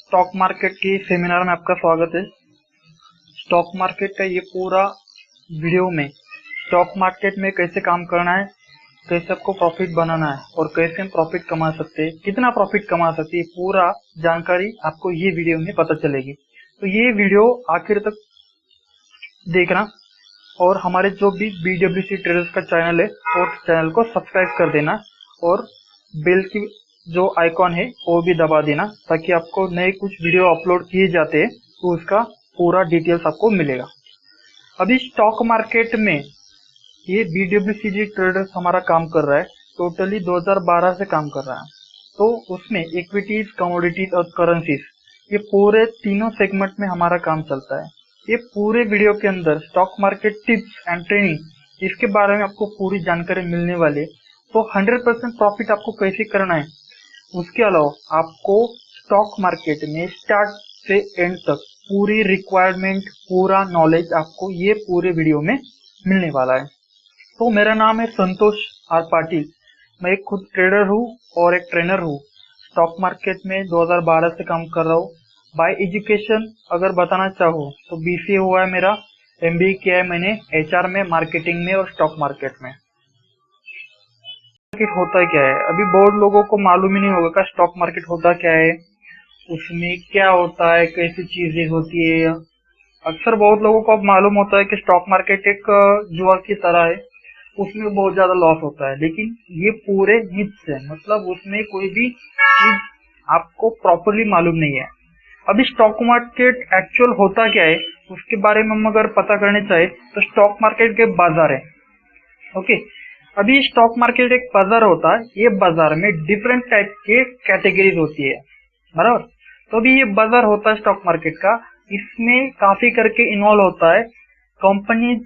Stock market के seminar में आपका स्वागत है। स्टॉक मार्केट का ये पूरा वीडियो में स्टॉक मार्केट में कैसे काम करना है, कैसे आपको प्रॉफिट बनाना है और कैसे हम प्रॉफिट कमा सकते हैं, कितना प्रॉफिट कमा सकते हैं, पूरा जानकारी आपको ये वीडियो में पता चलेगी। तो ये वीडियो आखिर तक देखना और हमारे जो भी BWC ट्रेडर्स का चैनल है वो चैनल को सब्सक्राइब कर देना और बेल की जो आइकॉन है वो भी दबा देना, ताकि आपको नए कुछ वीडियो अपलोड किए जाते हैं तो उसका पूरा डिटेल्स आपको मिलेगा। अभी स्टॉक मार्केट में ये BWCG ट्रेडर्स हमारा काम कर रहा है, टोटली 2012 से काम कर रहा है। तो उसमें इक्विटीज, कमोडिटीज और करेंसीज, ये पूरे तीनों सेगमेंट में हमारा काम चलता है। ये पूरे वीडियो के अंदर stock market tips and training, इसके बारे में आपको पूरी जानकारी मिलने वाली है। तो 100% प्रॉफिट आपको कैसे करना है, उसके अलावा आपको स्टॉक मार्केट में स्टार्ट से एंड तक पूरी रिक्वायरमेंट, पूरा नॉलेज आपको ये पूरे वीडियो में मिलने वाला है। तो मेरा नाम है संतोष आर पाटिल। मैं एक खुद ट्रेडर हूँ और एक ट्रेनर हूँ। स्टॉक मार्केट में 2012 से काम कर रहा हूँ। बाय एजुकेशन अगर बताना चाहो तो BCA हुआ है मेरा, MBA किया है मैंने HR में, मार्केटिंग में और स्टॉक मार्केट में। मार्केट होता क्या है, अभी बहुत लोगों को मालूम ही नहीं होगा कि स्टॉक मार्केट होता क्या है, उसमें क्या होता है, कैसी चीजें होती है। अक्सर बहुत लोगों को अब मालूम होता है कि स्टॉक मार्केट एक जुआ की तरह है, उसमें बहुत ज्यादा लॉस होता है, लेकिन ये पूरे मिथ्स है। मतलब उसमें कोई भी चीज आपको प्रॉपरली मालूम नहीं है। अभी स्टॉक मार्केट एक्चुअल होता क्या है उसके बारे में हम अगर पता करने चाहे तो स्टॉक मार्केट के बाजार है। ओके, अभी स्टॉक मार्केट एक बाजार होता है। ये बाजार में डिफरेंट टाइप के कैटेगरीज होती है, बराबर। तो अभी ये बाजार होता है स्टॉक मार्केट का, इसमें काफी करके इन्वॉल्व होता है कंपनीज,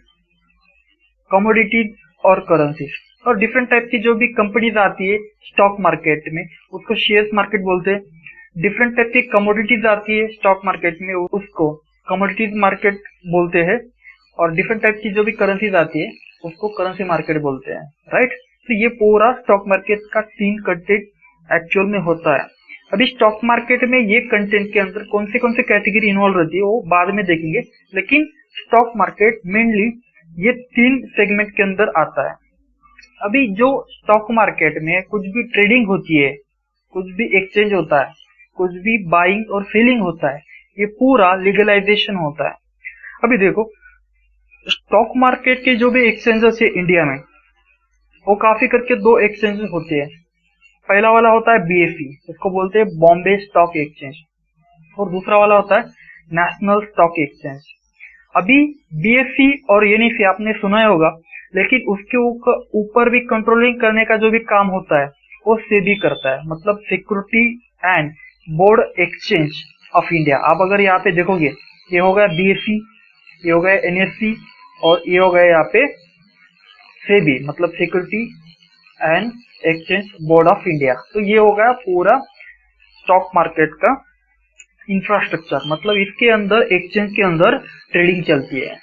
कमोडिटीज और करेंसीज। और डिफरेंट टाइप की जो भी कंपनीज आती है स्टॉक मार्केट में उसको शेयर्स मार्केट बोलते हैं। डिफरेंट टाइप की कमोडिटीज आती है स्टॉक मार्केट में, उसको कमोडिटीज मार्केट बोलते हैं। और डिफरेंट टाइप की जो भी करेंसीज आती है उसको करेंसी मार्केट बोलते हैं, राइट। तो ये पूरा स्टॉक मार्केट का 3 कंटेंट एक्चुअल में होता है। अभी स्टॉक मार्केट में ये कंटेंट के अंदर कौन से कैटेगरी इन्वॉल्व रहती है वो बाद में देखेंगे, लेकिन स्टॉक मार्केट मेनली ये 3 सेगमेंट के अंदर आता है। अभी जो स्टॉक मार्केट में कुछ भी ट्रेडिंग होती है, कुछ भी एक्सचेंज होता है, कुछ भी बाइंग और सेलिंग होता है, ये पूरा लीगलाइजेशन होता है। अभी देखो, स्टॉक मार्केट के जो भी एक्सचेंजेस है इंडिया में, वो काफी करके 2 एक्सचेंजेस होते हैं। पहला वाला होता है BSE, इसको बोलते हैं बॉम्बे स्टॉक एक्सचेंज, और दूसरा वाला होता है नेशनल स्टॉक एक्सचेंज। अभी BSE और NSE आपने सुना ही होगा, लेकिन उसके ऊपर भी कंट्रोलिंग करने का जो भी काम होता है वो SEBI करता है, मतलब security and board exchange of India. आप अगर यहाँ पे देखोगे, ये होगा BSE, ये हो गया NSE और ये हो गया यहाँ पे SEBI, मतलब security and exchange board of India. तो ये हो गया पूरा स्टॉक मार्केट का इंफ्रास्ट्रक्चर, मतलब इसके अंदर एक्सचेंज के अंदर ट्रेडिंग चलती है।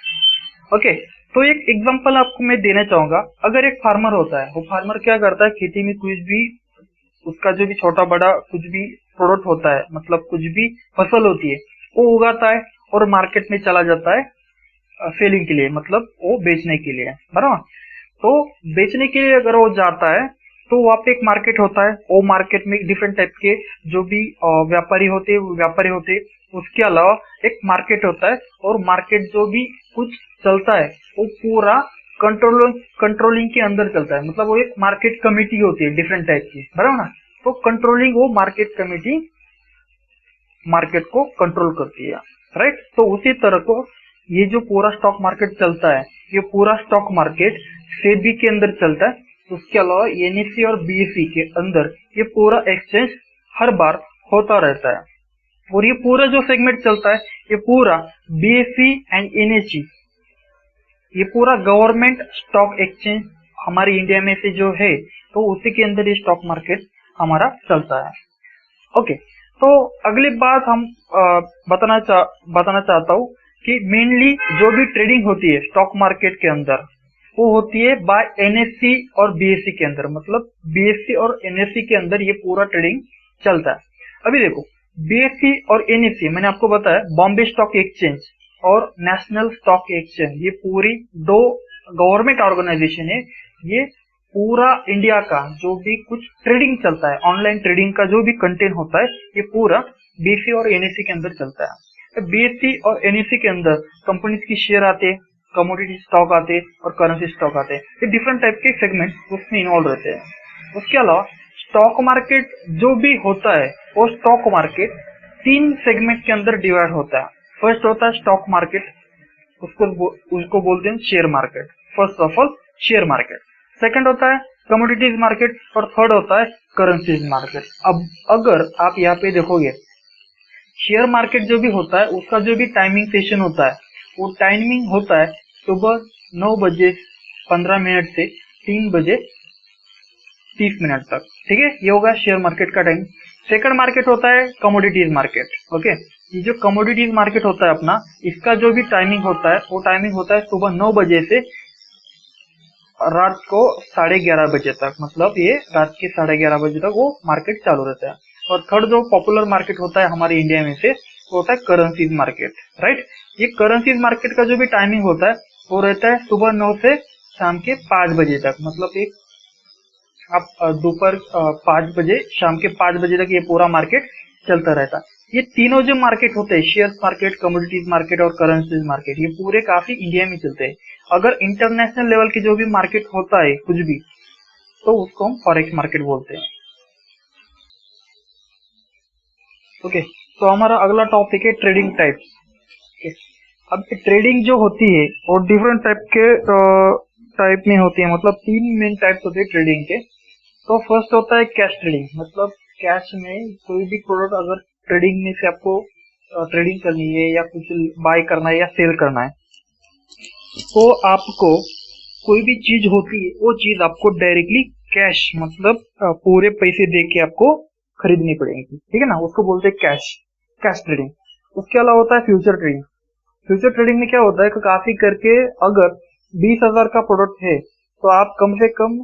ओके, तो एक एग्जांपल आपको मैं देना चाहूंगा। अगर एक फार्मर होता है, वो फार्मर क्या करता है, खेती में कुछ भी उसका जो भी छोटा बड़ा कुछ भी प्रोडक्ट होता है, मतलब कुछ भी फसल होती है, वो उगाता है और मार्केट में चला जाता है सेलिंग के लिए, मतलब वो बेचने के लिए, बराबर। तो बेचने के लिए अगर वो जाता है तो वहाँ पे एक मार्केट होता है, वो मार्केट में डिफरेंट टाइप के जो भी व्यापारी होते हैं, उसके अलावा एक मार्केट होता है, और मार्केट जो भी कुछ चलता है वो पूरा कंट्रोलिंग के अंदर चलता है। मतलब वो एक मार्केट कमेटी होती है डिफरेंट टाइप की, बराबर ना। तो कंट्रोलिंग, वो मार्केट कमेटी मार्केट को कंट्रोल करती है, राइट। तो उसी तरह को ये जो पूरा स्टॉक मार्केट चलता है, ये पूरा स्टॉक मार्केट SEBI के अंदर चलता है। उसके अलावा NSE और BSE के अंदर ये पूरा एक्सचेंज हर बार होता रहता है। और ये पूरा जो सेगमेंट चलता है, ये पूरा BSE एंड NSE, ये पूरा गवर्नमेंट स्टॉक एक्सचेंज हमारे इंडिया में से जो है, तो उसी के अंदर ये स्टॉक मार्केट हमारा चलता है। ओके, तो अगली बात हम बताना चाहता हूँ कि मेनली जो भी ट्रेडिंग होती है स्टॉक मार्केट के अंदर, वो होती है बाय NSE और BSE के अंदर, मतलब BSE और NSE के अंदर ये पूरा ट्रेडिंग चलता है। अभी देखो, बीएसई और एनएसई मैंने आपको बताया, बॉम्बे स्टॉक एक्सचेंज और नेशनल स्टॉक एक्सचेंज, ये पूरी दो गवर्नमेंट ऑर्गेनाइजेशन है। ये पूरा इंडिया का जो भी कुछ ट्रेडिंग चलता है, ऑनलाइन ट्रेडिंग का जो भी कंटेंट होता है, ये पूरा बीएसई और एनएसई के अंदर चलता है। बीएसई और एनएसई के अंदर कंपनीज की शेयर आते हैं, कमोडिटी स्टॉक आते हैं और करेंसी स्टॉक आते हैं। ये डिफरेंट टाइप के सेगमेंट उसमें इन्वॉल्व रहते हैं। उसके अलावा स्टॉक मार्केट जो भी होता है, वो स्टॉक मार्केट 3 सेगमेंट के अंदर डिवाइड होता है। फर्स्ट होता है स्टॉक मार्केट, उसको बोलते हैं share market, first of all share market. Second होता है कमोडिटीज मार्केट और थर्ड होता है करेंसीज मार्केट। अब अगर आप यहाँ पे देखोगे, शेयर मार्केट जो भी होता है उसका जो भी टाइमिंग सेशन होता है, वो टाइमिंग होता है सुबह 9 बजे 15 मिनट से 3 बजे 30 मिनट तक, ठीक है। ये होगा शेयर मार्केट का टाइम। सेकंड मार्केट होता है कमोडिटीज मार्केट, ओके। ये जो कमोडिटीज मार्केट होता है अपना, इसका जो भी टाइमिंग होता है, वो टाइमिंग होता है सुबह 9 बजे से रात को 11:30 बजे तक, मतलब ये रात के 11:30 बजे तक वो मार्केट चालू रहता है। और थर्ड जो पॉपुलर मार्केट होता है हमारे इंडिया में से, वो होता है करेंसीज मार्केट, राइट। ये करेंसीज मार्केट का जो भी टाइमिंग होता है वो रहता है सुबह 9 से शाम के 5 बजे तक, मतलब एक आप दोपहर 5 बजे, शाम के 5 बजे तक ये पूरा मार्केट चलता रहता है। ये तीनों जो मार्केट होते हैं, शेयर मार्केट, कमोडिटीज मार्केट और करेंसीज मार्केट, ये पूरे काफी इंडिया में चलते हैं। अगर इंटरनेशनल लेवल की जो भी मार्केट होता है कुछ भी, तो उसको हम फॉरेक्स मार्केट बोलते हैं, ओके। तो हमारा अगला टॉपिक है ट्रेडिंग टाइप्स। अब ट्रेडिंग जो होती है वो डिफरेंट टाइप में होती है, मतलब 3 मेन टाइप्स होते हैं ट्रेडिंग के। तो फर्स्ट होता है कैश ट्रेडिंग, मतलब कैश में कोई भी प्रोडक्ट अगर ट्रेडिंग में से आपको ट्रेडिंग करनी है या कुछ बाय करना है या सेल करना है, तो आपको कोई भी चीज होती है वो चीज आपको डायरेक्टली कैश, मतलब पूरे पैसे दे के आपको खरीदनी पड़ेगी, ठीक है ना, उसको बोलते हैं कैश ट्रेडिंग। उसके अलावा होता है फ्यूचर ट्रेडिंग। फ्यूचर ट्रेडिंग में क्या होता है कि काफी करके अगर 20,000 का प्रोडक्ट है, तो आप कम से कम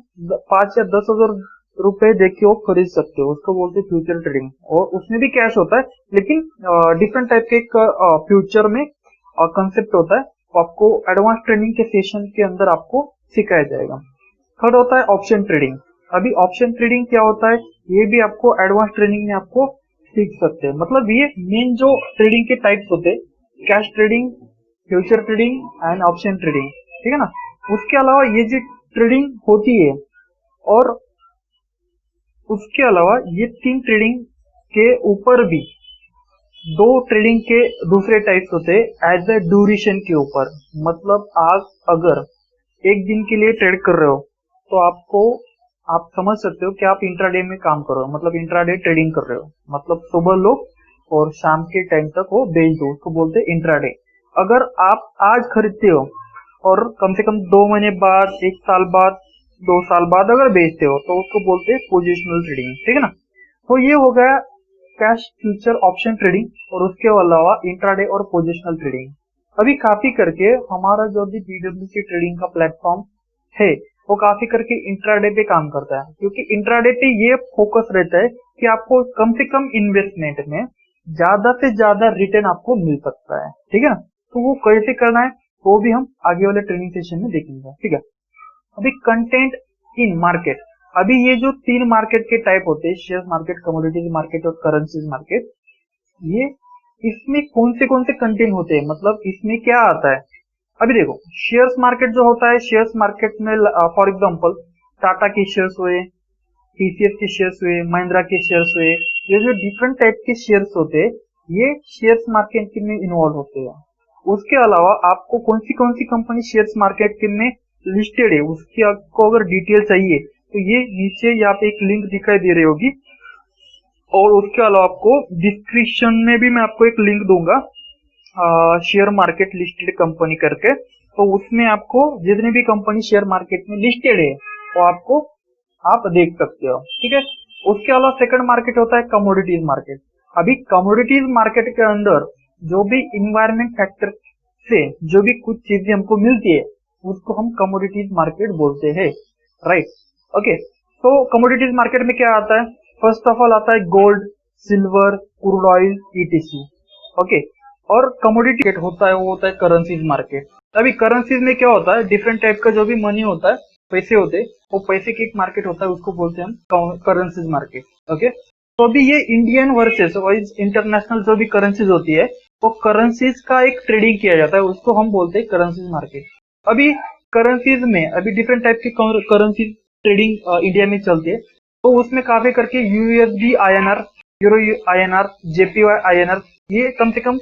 5 या 10,000 रुपए दे के वो खरीद सकते हो, उसको बोलते हैं फ्यूचर ट्रेडिंग। और उसमें भी कैश होता है, लेकिन डिफरेंट टाइप के फ्यूचर में कंसेप्ट होता है, वो आपको एडवांस ट्रेनिंग के सेशन के अंदर आपको सिखाया जाएगा। थर्ड होता है ऑप्शन ट्रेडिंग। अभी ऑप्शन ट्रेडिंग क्या होता है, ये भी आपको एडवांस ट्रेनिंग में आपको सीख सकते हैं। मतलब ये मेन जो ट्रेडिंग के टाइप्स होते हैं, cash trading, future trading and option trading, ठीक है ना। उसके अलावा ये जो ट्रेडिंग होती है, और उसके अलावा ये 3 ट्रेडिंग के ऊपर भी 2 ट्रेडिंग के दूसरे टाइप्स होते हैं एज द ड्यूरेशन के ऊपर। मतलब आप अगर एक दिन के लिए ट्रेड कर रहे हो, तो आप समझ सकते हो कि आप इंट्राडे में काम कर रहे हो, मतलब इंट्राडे ट्रेडिंग कर रहे हो, मतलब सुबह लो और शाम के टाइम तक वो बेच दो, उसको बोलते हैं इंट्राडे। अगर आप आज खरीदते हो और कम से कम 2 महीने बाद, 1 साल बाद, 2 साल बाद अगर बेचते हो, तो उसको बोलते हैं पोजिशनल ट्रेडिंग, ठीक है ना। तो ये हो गया कैश, फ्यूचर, ऑप्शन ट्रेडिंग, और उसके अलावा इंट्राडे और पोजिशनल ट्रेडिंग। अभी काफी करके हमारा जो भी बीडब्ल्यूसी ट्रेडिंग का प्लेटफॉर्म है, वो काफी करके इंट्राडे पे काम करता है, क्योंकि इंट्राडे पे ये फोकस रहता है कि आपको कम से कम इन्वेस्टमेंट में ज्यादा से ज्यादा रिटर्न आपको मिल सकता है, ठीक है ना। तो वो कैसे करना है वो भी हम आगे वाले ट्रेनिंग सेशन में देखेंगे, ठीक है। अभी कंटेंट इन मार्केट, अभी ये जो 3 मार्केट के टाइप होते हैं, शेयर मार्केट, कमोडिटीज मार्केट और करेंसीज मार्केट, ये इसमें कौन से कंटेंट होते हैं, मतलब इसमें क्या आता है। अभी देखो, शेयर्स मार्केट जो होता है, शेयर्स मार्केट में फॉर एग्जांपल टाटा के शेयर्स हुए, टीसीएस के शेयर्स हुए, महिंद्रा के शेयर्स हुए, ये जो डिफरेंट टाइप के शेयर्स होते हैं, ये शेयर्स मार्केट में इन्वॉल्व होते हैं। उसके अलावा आपको कौन सी कंपनी शेयर्स मार्केट में लिस्टेड है, उसकी आपको अगर डिटेल चाहिए, तो ये नीचे यहाँ पे एक लिंक दिखाई दे रही होगी, और उसके अलावा आपको डिस्क्रिप्शन में भी मैं आपको एक लिंक दूंगा, शेयर मार्केट लिस्टेड कंपनी करके। तो उसमें आपको जितनी भी कंपनी शेयर मार्केट में लिस्टेड है, वो आपको आप देख सकते हो, ठीक है। उसके अलावा सेकंड मार्केट होता है कमोडिटीज मार्केट। अभी कमोडिटीज मार्केट के अंदर जो भी इन्वायरमेंट फैक्टर से जो भी कुछ चीजें हमको मिलती है, उसको हम कमोडिटीज मार्केट बोलते हैं, राइट, ओके। तो कमोडिटीज मार्केट में क्या आता है, फर्स्ट ऑफ ऑल आता है gold, silver, crude oil, etc. Okay. और कमोडिटी होता है वो होता है करेंसीज मार्केट। अभी करेंसीज में क्या होता है, डिफरेंट टाइप का जो भी मनी होता है, पैसे होते हैं, वो पैसे की एक मार्केट होता है, उसको बोलते हैं हम करेंसीज मार्केट। ओके। तो अभी ये इंडियन वर्सेस और इंटरनेशनल जो भी करेंसीज होती है, वो करेंसीज का एक ट्रेडिंग किया जाता है, उसको हम बोलते हैं करेंसीज मार्केट। अभी करेंसीज में अभी डिफरेंट टाइप की करेंसी ट्रेडिंग इंडिया में चलती है। तो उसमें काफी करके USD INR, euro INR, JPY INR, ये कम से कम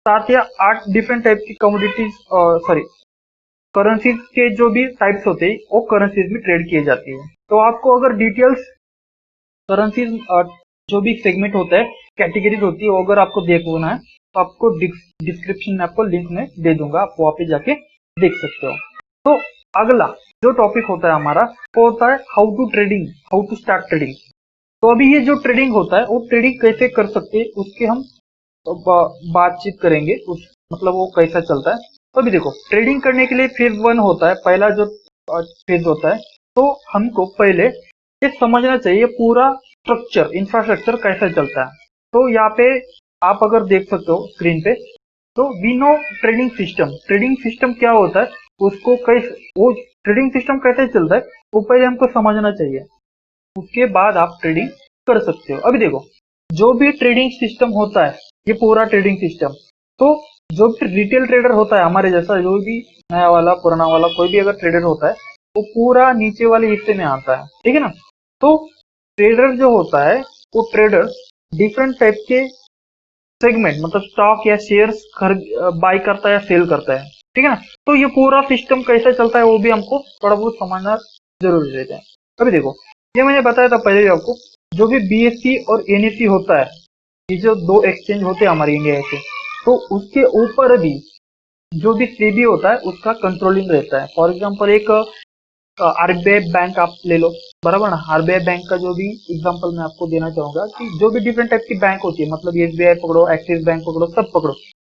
7 या 8 डिफरेंट टाइप की कमोडिटीज, सॉरी, करेंसीज के जो भी टाइप्स होते हैं वो करेंसीज में ट्रेड किए जाते हैं। तो आपको अगर डिटेल्स करेंसीज जो भी सेगमेंट होता है, कैटेगरीज होती है, वो अगर आपको देखना है तो आपको डिस्क्रिप्शन में आपको लिंक में दे दूंगा, आप वहां पे जाके देख सकते हो। तो अगला जो टॉपिक होता है हमारा, वो होता है how to trading, how to start trading. तो अभी ये जो ट्रेडिंग होता है वो ट्रेडिंग कैसे कर सकते हैं उसके हम बातचीत करेंगे, उस मतलब वो कैसा चलता है। तो अभी देखो, ट्रेडिंग करने के लिए फेज 1 होता है, पहला जो फेज होता है। तो हमको पहले ये समझना चाहिए पूरा स्ट्रक्चर, इंफ्रास्ट्रक्चर कैसा चलता है। तो यहाँ पे आप अगर देख सकते हो स्क्रीन पे, तो we know trading system. Trading system क्या होता है, उसको कैसे, वो ट्रेडिंग सिस्टम कैसे चलता है वो पहले हमको समझना चाहिए, उसके बाद आप ट्रेडिंग कर सकते हो। अभी देखो, जो भी ट्रेडिंग सिस्टम होता है, ये पूरा ट्रेडिंग सिस्टम, तो जो भी रिटेल ट्रेडर होता है हमारे जैसा, जो भी नया वाला पुराना वाला कोई भी अगर ट्रेडर होता है, वो पूरा नीचे वाले हिस्से में आता है, ठीक है ना। तो ट्रेडर जो होता है, वो ट्रेडर डिफरेंट टाइप के सेगमेंट, मतलब स्टॉक या शेयर्स बाय करता है या सेल करता है, ठीक है ना। तो ये पूरा सिस्टम कैसे चलता है वो भी हमको थोड़ा बहुत समझना जरूरी रहता है। अभी देखो, ये मैंने बताया था पहले भी आपको, जो भी बीएससी और एनएससी होता है, ये जो दो एक्सचेंज होते हैं हमारे इंडिया के, तो उसके ऊपर भी जो भी सेबी होता है उसका कंट्रोलिंग रहता है। फॉर एग्जाम्पल एक आरबीआई बैंक आप ले लो, बराबर ना। आरबीआई बैंक का जो भी एग्जांपल मैं आपको देना चाहूंगा कि जो भी डिफरेंट टाइप की बैंक होती है, मतलब एसबीआई पकड़ो, एक्सिस बैंक पकड़ो, सब पकड़ो,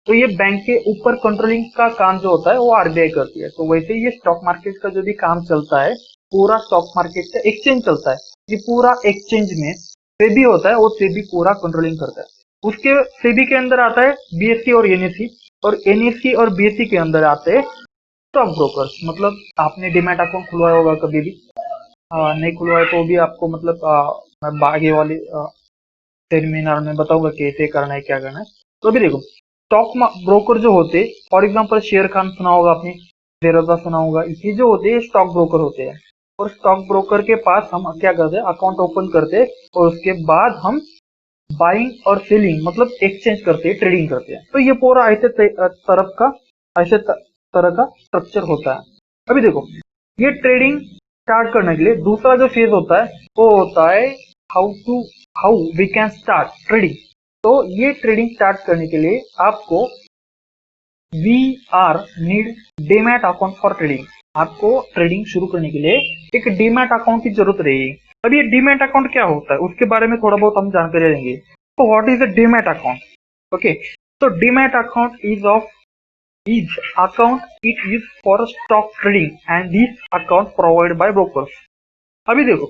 तो ये बैंक के ऊपर कंट्रोलिंग का काम जो होता है वो आरबीआई करती है। तो वैसे ही ये स्टॉक मार्केट का जो भी काम चलता है, पूरा स्टॉक मार्केट का एक्सचेंज चलता है, ये पूरा एक्सचेंज में सेबी होता है, वो सेबी पूरा कंट्रोलिंग करता है। उसके सेबी के अंदर आता है बीएससी और एनएससी, और एनएससी और बीएससी के अंदर आते हैं स्टॉक ब्रोकर्स। मतलब आपने डिमैट अकाउंट खुलवाया होगा कभी भी, नहीं खुलवाए तो भी आपको, मतलब मैं आगे वाले सेमिनार में बताऊंगा कैसे करना है, क्या करना है। तो अभी देखो, स्टॉक ब्रोकर जो होते, फॉर एग्जांपल शेयर खान सुना होगा आपने, जेरोदा सुना होगा, ये जो होते हैं स्टॉक ब्रोकर होते हैं। और स्टॉक ब्रोकर के पास हम क्या करते हैं, अकाउंट ओपन करते हैं, और उसके बाद हम बाइंग और सेलिंग, मतलब एक्सचेंज करते हैं, ट्रेडिंग करते हैं। तो ये पूरा ऐसे तरफ का, ऐसे तरह का स्ट्रक्चर होता है। अभी देखो, ये ट्रेडिंग स्टार्ट करने के लिए दूसरा जो फेज होता है वो होता है how we can start trading. तो ये ट्रेडिंग स्टार्ट करने के लिए आपको we are need demat account for trading. आपको ट्रेडिंग शुरू करने के लिए एक डीमैट अकाउंट की जरूरत रहेगी। अब ये डीमैट अकाउंट क्या होता है उसके बारे में थोड़ा बहुत हम जानकारी लेंगे। तो what is a demat account? Okay, तो demat account is account it is for stock trading and this account provided by brokers। अभी देखो,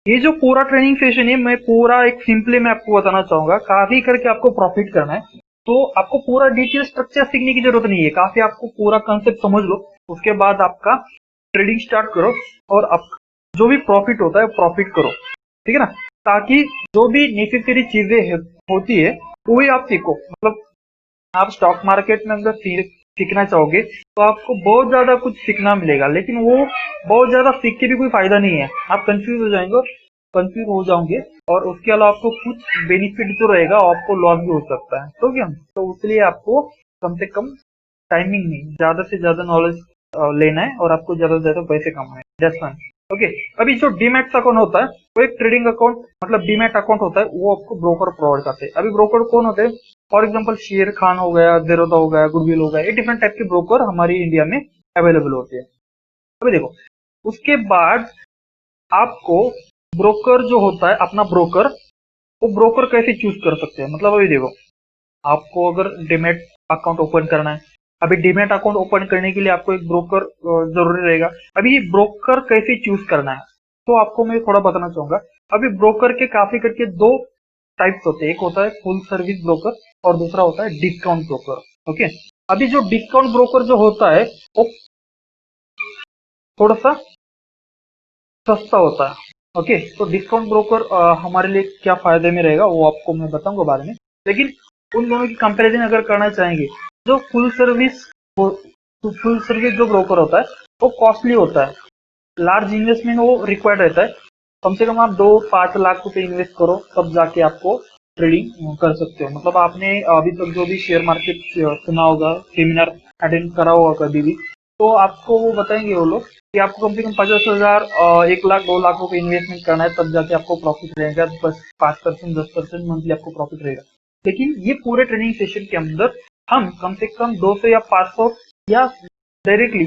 ये जो पूरा ट्रेनिंग सेशन है, मैं पूरा एक सिंपली मैं आपको बताना चाहूंगा। काफी करके आपको प्रॉफिट करना है तो आपको पूरा डिटेल स्ट्रक्चर सीखने की जरूरत नहीं है, काफी आपको पूरा कंसेप्ट समझ लो, उसके बाद आपका ट्रेडिंग स्टार्ट करो, और आप जो भी प्रॉफिट होता है प्रॉफिट करो, ठीक है ना। ताकि जो भी नेसेसरी चीजें होती है वही आप सीखो। मतलब आप स्टॉक मार्केट में अगर सीखना चाहोगे तो आपको बहुत ज्यादा कुछ सीखना मिलेगा, लेकिन वो बहुत ज्यादा सीख के भी कोई फायदा नहीं है, आप कंफ्यूज हो जाओगे, और उसके अलावा आपको कुछ बेनिफिट जो रहेगा आपको लॉस भी हो सकता है। तो क्या, तो उसलिए आपको कम से कम टाइमिंग में ज्यादा से ज्यादा नॉलेज लेना है, और आपको ज्यादा से ज्यादा पैसे कमाने हैं। That's fine. ओके, अभी जो डीमैट अकाउंट होता है वो एक ट्रेडिंग अकाउंट, मतलब डीमैट अकाउंट होता है, वो आपको ब्रोकर प्रोवाइड करते हैं। अभी ब्रोकर कौन होते हैं? फॉर एग्जांपल शेर खान हो गया, जेरोदा हो गया, गुडविल हो गया, ये डिफरेंट टाइप के ब्रोकर हमारी इंडिया में अवेलेबल होते हैं। अभी देखो, उसके बाद आपको ब्रोकर जो होता है, अपना ब्रोकर, वो ब्रोकर कैसे चूज कर सकते हैं। मतलब अभी देखो, आपको अगर डीमैट अकाउंट ओपन करना है, अभी डीमैट अकाउंट ओपन करने के लिए आपको एक ब्रोकर जरूरी रहेगा। अभी ये ब्रोकर कैसे चूज करना है तो आपको मैं थोड़ा बताना चाहूंगा। अभी ब्रोकर के काफी करके दो टाइप्स होते हैं, एक होता है फुल सर्विस ब्रोकर और दूसरा होता है डिस्काउंट ब्रोकर। ओके, अभी जो डिस्काउंट ब्रोकर जो होता है वो थोड़ा सा सस्ता होता है। ओके, तो डिस्काउंट ब्रोकर हमारे लिए क्या फायदे में रहेगा वो आपको मैं बताऊंगा बाद में, लेकिन उन दोनों की कंपैरिजन अगर करना चाहेंगे, जो फुल सर्विस जो ब्रोकर होता है वो कॉस्टली होता है, लार्ज इन्वेस्टमेंट वो रिक्वायर्ड रहता है। कम से कम आप 2-5 लाख रुपए इन्वेस्ट करो तब जाके आपको ट्रेडिंग कर सकते हो। मतलब आपने अभी तक जो भी शेयर मार्केट सुना होगा, सेमिनार अटेंड करा होगा कभी भी, तो आपको वो बताएंगे वो लोग कि आपको कम से कम 50,000, 1 लाख, 2 लाख रुपए इन्वेस्टमेंट करना है तब जाके आपको प्रॉफिट रहेगा, बस 5%, 10% मंथली आपको प्रॉफिट रहेगा। लेकिन ये पूरे ट्रेनिंग सेशन के अंदर हम कम से कम 200 या 500 या डायरेक्टली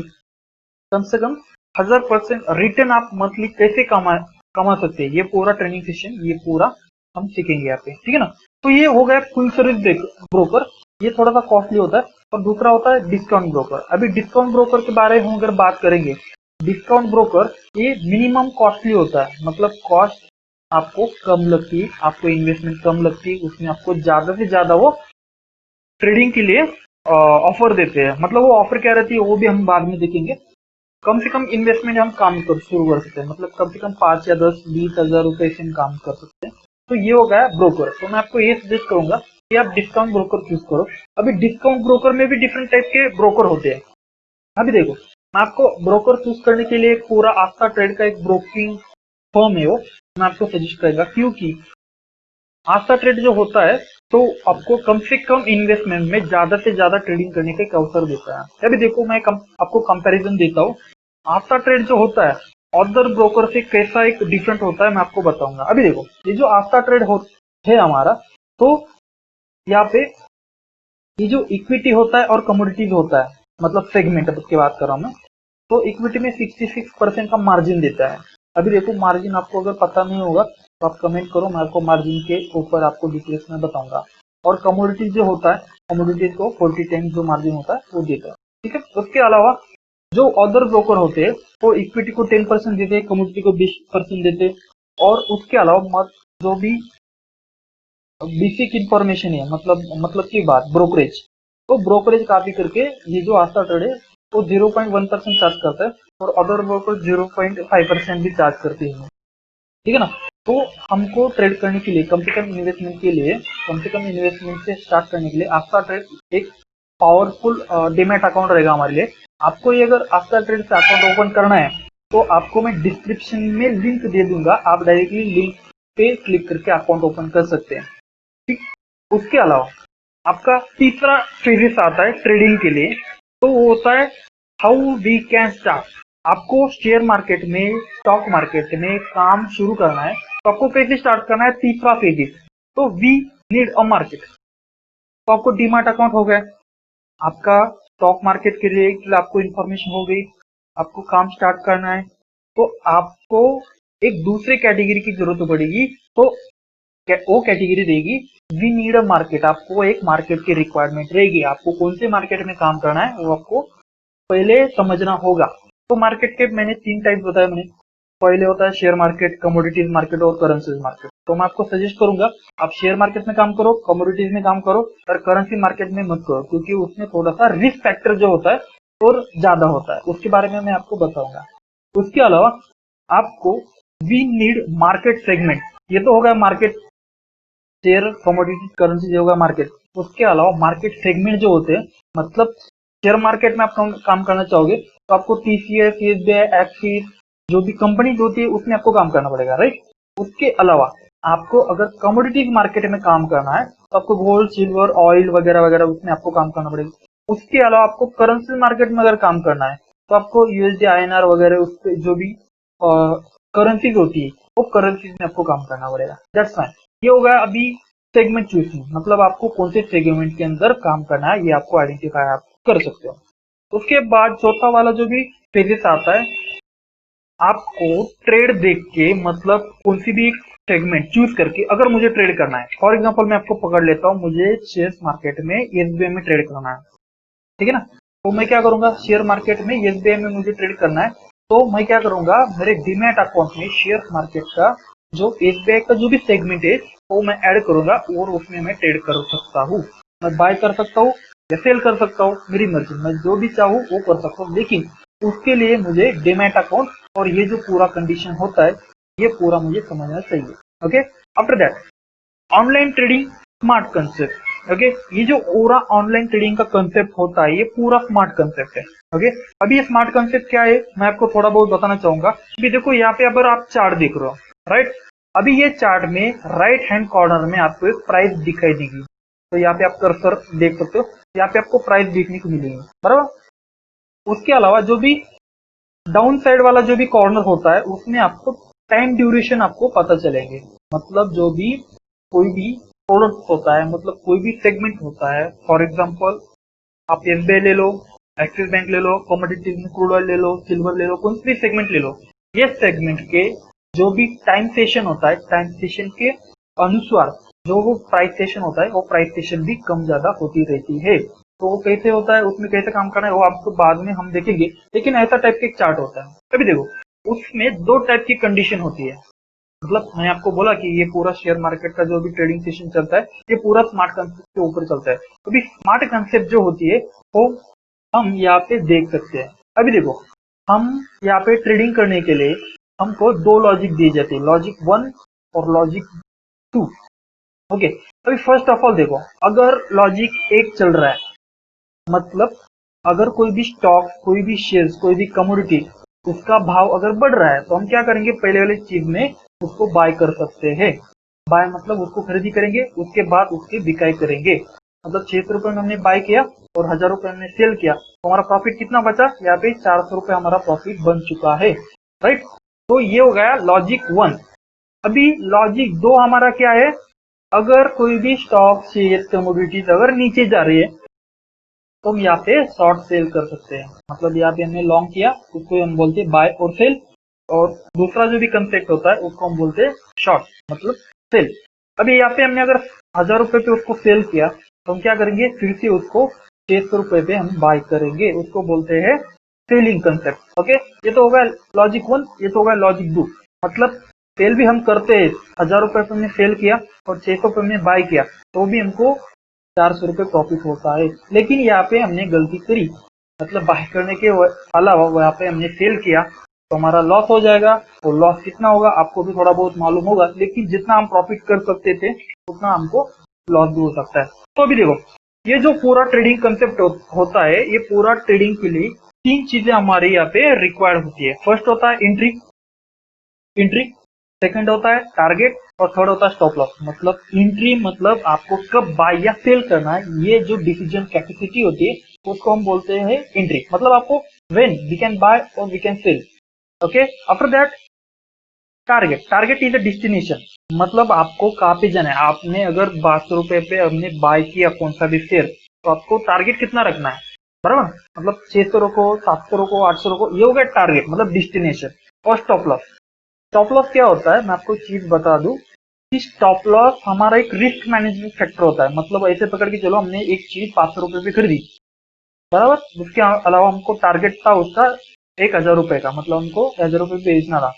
कम से कम 1000% रिटर्न आप मंथली कैसे कमा सकते हैं, ये पूरा ट्रेनिंग सेशन, ये पूरा हम सीखेंगे यहाँ पे, ठीक है ना। तो ये हो गया फुल सर्विस ब्रोकर, ये थोड़ा सा कॉस्टली होता है। और दूसरा होता है डिस्काउंट ब्रोकर। अभी डिस्काउंट ब्रोकर के बारे में अगर बात करेंगे, डिस्काउंट ब्रोकर ये मिनिमम कॉस्टली होता है, मतलब कॉस्ट आपको कम लगती है, आपको इन्वेस्टमेंट कम लगती है, उसमें आपको ज्यादा से ज्यादा वो ट्रेडिंग के लिए ऑफर देते हैं। मतलब वो ऑफर क्या रहती है वो भी हम बाद में देखेंगे। कम से कम इन्वेस्टमेंट हम काम कर शुरू कर सकते हैं, मतलब कम से कम 5 या 10-20 हजार रुपए से हम काम कर सकते हैं। तो ये हो गया ब्रोकर। तो मैं आपको ये सजेस्ट करूंगा कि आप डिस्काउंट ब्रोकर चूज करो। अभी डिस्काउंट ब्रोकर में भी डिफरेंट टाइप के ब्रोकर होते हैं। अभी देखो, मैं आपको ब्रोकर चूज करने के लिए पूरा आस्था ट्रेड का एक ब्रोकिंग फर्म है वो मैं आपको सजेस्ट करेगा, क्योंकि आस्था ट्रेड जो होता है तो आपको कम से कम इन्वेस्टमेंट में ज्यादा से ज्यादा ट्रेडिंग करने का एक अवसर देता है। अभी देखो, मैं आपको कंपैरिजन देता हूँ। आस्था ट्रेड जो होता है अदर ब्रोकर से कैसा एक डिफरेंट होता है मैं आपको बताऊंगा। अभी देखो, ये जो आस्था ट्रेड है हमारा, तो यहाँ पे ये जो इक्विटी होता है और कमोडिटीज होता है, मतलब सेगमेंट की बात कर रहा हूँ मैं, तो इक्विटी में 66% का मार्जिन देता है। अभी देखो, मार्जिन आपको अगर पता नहीं होगा तो आप कमेंट करो, मैं आपको मार्जिन के ऊपर आपको डिटेल्स में बताऊंगा। और कमोडिटीज जो होता है, कमोडिटीज को 40 टाइम्स जो मार्जिन होता है वो देता है, ठीक है। उसके अलावा जो अदर ब्रोकर होते हैं वो इक्विटी को 10% देते हैं, कमोडिटी को 20% देते हैं। और उसके अलावा जो भी बेसिक इंफॉर्मेशन है, मतलब की बात ब्रोकरेज, तो ब्रोकरेज काफी करके ये जो आस्था ट्रेड है वो 0.1% चार्ज करता है, और अदर ब्रोकर 0.5% भी चार्ज करते हैं, ठीक है ना। तो हमको ट्रेड करने के लिए कम से कम इन्वेस्टमेंट के लिए, कम से कम इन्वेस्टमेंट से स्टार्ट करने के लिए आस्था ट्रेड एक पावरफुल डीमैट अकाउंट रहेगा हमारे लिए। आपको ये अगर आस्था ट्रेड से अकाउंट ओपन करना है तो आपको मैं डिस्क्रिप्शन में लिंक दे दूंगा, आप डायरेक्टली लिंक पे क्लिक करके अकाउंट ओपन कर सकते हैं, ठीक। उसके अलावा आपका तीसरा फेजेस आता है ट्रेडिंग के लिए, तो वो होता है हाउ वी कैन स्टार्ट। आपको शेयर मार्केट में, स्टॉक मार्केट में काम शुरू करना है तो आपको कैसे स्टार्ट करना है, तीसरा फेजेस। तो वी नीड अ मार्केट। तो आपको डीमैट अकाउंट हो गया, आपका स्टॉक मार्केट के लिए आपको इन्फॉर्मेशन हो गई, आपको काम स्टार्ट करना है तो आपको एक दूसरे कैटेगरी की जरूरत पड़ेगी, तो वो कैटेगरी देगी वी नीड अ मार्केट। आपको एक मार्केट की रिक्वायरमेंट रहेगी, आपको कौन से मार्केट में काम करना है वो आपको पहले समझना होगा। तो मार्केट के मैंने 3 टाइप बताया मैंने। पहले होता है शेयर मार्केट, कमोडिटीज मार्केट और करेंसीज मार्केट। तो मैं आपको सजेस्ट करूंगा आप शेयर मार्केट में काम करो, कमोडिटीज में काम करो, और करेंसी मार्केट में मत करो, क्योंकि उसमें थोड़ा सा रिस्क फैक्टर जो होता है और ज्यादा होता है, उसके बारे में मैं आपको बताऊंगा। उसके अलावा आपको वी नीड मार्केट सेगमेंट, ये तो होगा मार्केट, शेयर, कमोडिटी, करेंसी होगा मार्केट। उसके अलावा मार्केट सेगमेंट जो होते हैं, मतलब शेयर मार्केट में आप काम करना चाहोगे तो आपको टीसीएस, एसबीआई, एक्सिस, जो भी कंपनी होती है उसमें आपको काम करना पड़ेगा, राइट। उसके अलावा आपको अगर कमोडिटीज मार्केट में काम करना है तो आपको गोल्ड, सिल्वर, ऑयल वगैरह वगैरह उसमें आपको काम करना पड़ेगा। उसके अलावा आपको करेंसी मार्केट में अगर काम करना है तो आपको यूएसडी, आईएनआर वगैरह उसके जो भी करेंसीज होती है वो करेंसीज में आपको काम करना पड़ेगा, दैट्स फाइन। ये होगा अभी सेगमेंट चूजिंग, मतलब आपको कौन से सेगमेंट के अंदर काम करना है ये आपको आइडेंटिफाई आप कर सकते हो। उसके बाद चौथा वाला जो भी फेजेस आता है, आपको ट्रेड देख के, मतलब कौन सी भी एक सेगमेंट चूज करके अगर मुझे ट्रेड करना है, फॉर एग्जांपल मैं आपको पकड़ लेता हूँ, मुझे शेयर मार्केट में एसबीआई में ट्रेड करना है, ठीक है ना। तो मैं क्या करूंगा, शेयर मार्केट में एसबीआई में मुझे ट्रेड करना है तो मैं क्या करूंगा, मेरे डीमैट अकाउंट में शेयर मार्केट का जो एसबीआई का जो भी सेगमेंट है वो मैं ऐड करूंगा और उसमें मैं ट्रेड कर सकता हूँ। मैं बाय कर सकता हूँ या सेल कर सकता हूँ, मेरी मर्जी, मैं जो भी चाहूँ वो कर सकता हूँ। लेकिन उसके लिए मुझे डीमैट अकाउंट और ये जो पूरा कंडीशन होता है ये पूरा मुझे समझना चाहिए। Okay, after that online trading smart concept. Okay, ये जो पूरा ऑनलाइन ट्रेडिंग का कंसेप्ट होता है ये पूरा स्मार्ट कंसेप्ट है। ओके, अभी ये स्मार्ट कंसेप्ट क्या है मैं आपको थोड़ा बहुत बताना चाहूंगा। अभी देखो यहाँ पे अगर आप चार्ट देख रहे हो, राइट, अभी ये चार्ट में राइट हैंड कॉर्नर में आपको एक प्राइस दिखाई देगी। तो यहाँ पे आप कर्सर देख सकते हो, यहाँ पे आपको प्राइस देखने को मिलेगी, बराबर। उसके अलावा जो भी डाउन साइड वाला जो भी कॉर्नर होता है उसमें आपको टाइम ड्यूरेशन आपको पता चलेंगे। मतलब जो भी कोई भी प्रोडक्ट होता है, मतलब कोई भी सेगमेंट होता है, फॉर एग्जांपल आप एसबीआई ले लो, एक्सिस बैंक ले लो, कमोडिटीज में क्रूड ऑयल ले लो, सिल्वर ले लो, कोई भी सेगमेंट ले लो, ये सेगमेंट के जो भी टाइम सेशन होता है, टाइम सेशन के अनुसार जो वो प्राइस सेशन होता है वो प्राइस सेशन भी कम ज्यादा होती रहती है। तो वो कैसे होता है, उसमें कैसे काम करना है वो आपको बाद में हम देखेंगे। लेकिन ऐसा टाइप का एक चार्ट होता है। अभी देखो उसमें दो टाइप की कंडीशन होती है। मतलब मैंने आपको बोला कि ये पूरा शेयर मार्केट का जो भी ट्रेडिंग सेशन चलता है ये पूरा स्मार्ट कंसेप्ट के ऊपर चलता है। तो अभी स्मार्ट कंसेप्ट जो होती है वो हम यहाँ पे देख सकते हैं। अभी देखो हम यहाँ पे ट्रेडिंग करने के लिए हमको दो लॉजिक दिए जाते हैं, लॉजिक 1 और लॉजिक 2। ओके, अभी फर्स्ट ऑफ ऑल देखो, अगर लॉजिक 1 चल रहा है, मतलब अगर कोई भी स्टॉक, कोई भी शेयर्स, कोई भी कमोडिटी उसका भाव अगर बढ़ रहा है तो हम क्या करेंगे, पहले वाली चीज में उसको बाय कर सकते हैं। बाय मतलब उसको खरीदी करेंगे, उसके बाद उसकी बिकाई करेंगे। मतलब 600 रुपए में हमने बाय किया और 1000 रुपए हमने सेल किया तो हमारा प्रॉफिट कितना बचा, यहाँ पे 400 रुपए हमारा प्रॉफिट बन चुका है, राइट। तो ये हो गया लॉजिक 1। अभी लॉजिक 2 हमारा क्या है, अगर कोई भी स्टॉक, शेयर, कमोडिटीज अगर नीचे जा रही है तो हम यहाँ पे शॉर्ट सेल कर सकते हैं। मतलब यहाँ पे हमने लॉन्ग किया उसको हम बोलते हैं बाय और सेल, और दूसरा जो भी कंसेप्ट होता है उसको हम बोलते हैं शॉर्ट, मतलब सेल। अभी यहाँ पे हमने अगर 1000 रुपए पे उसको सेल किया तो हम क्या करेंगे, फिर से उसको 600 रुपए पे हम बाय करेंगे, उसको बोलते हैं सेलिंग कंसेप्ट। ओके, ये तो होगा लॉजिक 1, ये तो होगा लॉजिक 2। मतलब सेल भी हम करते हैं, 1000 रुपए पे हमने सेल किया और 600 पे हमने बाय किया तो भी हमको 400 रुपए प्रॉफिट होता है। लेकिन यहाँ पे हमने गलती करी, मतलब बाय करने के अलावा यहाँ पे हमने सेल किया तो हमारा लॉस हो जाएगा। और लॉस कितना होगा आपको भी थोड़ा बहुत मालूम होगा, लेकिन जितना हम प्रॉफिट कर सकते थे उतना हमको लॉस भी हो सकता है। तो अभी देखो ये जो पूरा ट्रेडिंग कंसेप्ट होता है, ये पूरा ट्रेडिंग के लिए तीन चीजें हमारे यहाँ पे रिक्वायर्ड होती है। फर्स्ट होता है एंट्री, सेकंड होता है टारगेट और थर्ड होता है स्टॉप लॉस। मतलब एंट्री मतलब आपको कब बाय या सेल करना है, ये जो डिसीजन कैपेसिटी होती है उसको हम बोलते हैं एंट्री। मतलब आपको व्हेन वी कैन बाय और we can sell. Okay, after that target is a destination. मतलब आपको कहाँ पे जाना है। आपने अगर 1200 रुपए पे हमने बाय किया कौन सा भी शेयर तो आपको टारगेट कितना रखना है, बराबर। मतलब 600 रखो, 700 रखो, 800 रखो, ये हो गया टारगेट मतलब डेस्टिनेशन। और स्टॉप लॉस क्या होता है, मैं आपको एक चीज बता दूं कि स्टॉप लॉस हमारा एक रिस्क मैनेजमेंट फैक्टर होता है। मतलब ऐसे पकड़ के चलो हमने एक चीज 500 रुपए पे खरीदी, बराबर, उसके अलावा हमको टारगेट था उसका 1000 रुपए का, मतलब हमको 1000 रुपए बेचना था।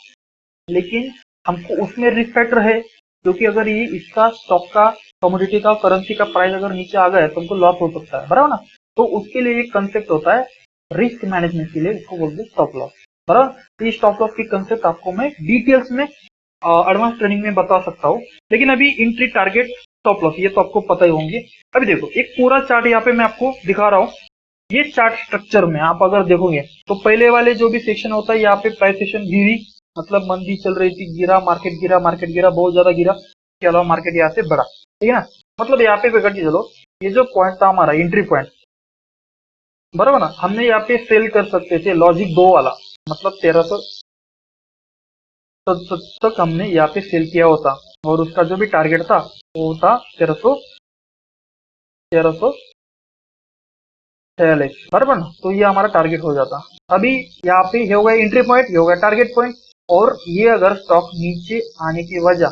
लेकिन हमको उसमें रिस्क फैक्टर है, क्योंकि अगर ये इसका स्टॉक का, कमोडिटी का, करेंसी का प्राइस अगर नीचे आ गया तो हमको लॉस हो सकता है, बराबर ना। तो उसके लिए एक कंसेप्ट होता है रिस्क मैनेजमेंट के लिए, उसको बोलते हैं स्टॉप लॉस, बराबर। तो ये स्टॉप लॉस की कंसेप्ट आपको मैं डिटेल्स में एडवांस ट्रेनिंग में बता सकता हूँ। लेकिन अभी एंट्री, टारगेट, स्टॉप लॉस ये तो आपको पता ही होंगे। अभी देखो एक पूरा चार्ट यहाँ पे मैं आपको दिखा रहा हूँ। ये चार्ट स्ट्रक्चर में आप अगर देखोगे तो पहले वाले जो भी सेक्शन होता है यहाँ पे प्राइस सेशन गिरी, मतलब मंदी चल रही थी, गिरा, मार्केट गिरा, बहुत ज्यादा गिरा, इसके अलावा मार्केट यहाँ से बढ़ा, ठीक है ना। मतलब यहाँ पे पकड़ के चलो, ये जो पॉइंट था हमारा एंट्री पॉइंट, बराबर ना, हमने यहाँ पे सेल कर सकते थे लॉजिक 2 वाला, मतलब 1300 तक हमने यहाँ पे सेल किया होता और उसका जो भी टारगेट था वो था 1346, बराबर ना। तो ये हमारा टारगेट हो जाता। अभी यहाँ पे ये हो गया एंट्री पॉइंट, ये हो गया टारगेट पॉइंट। और ये अगर स्टॉक नीचे आने की वजह,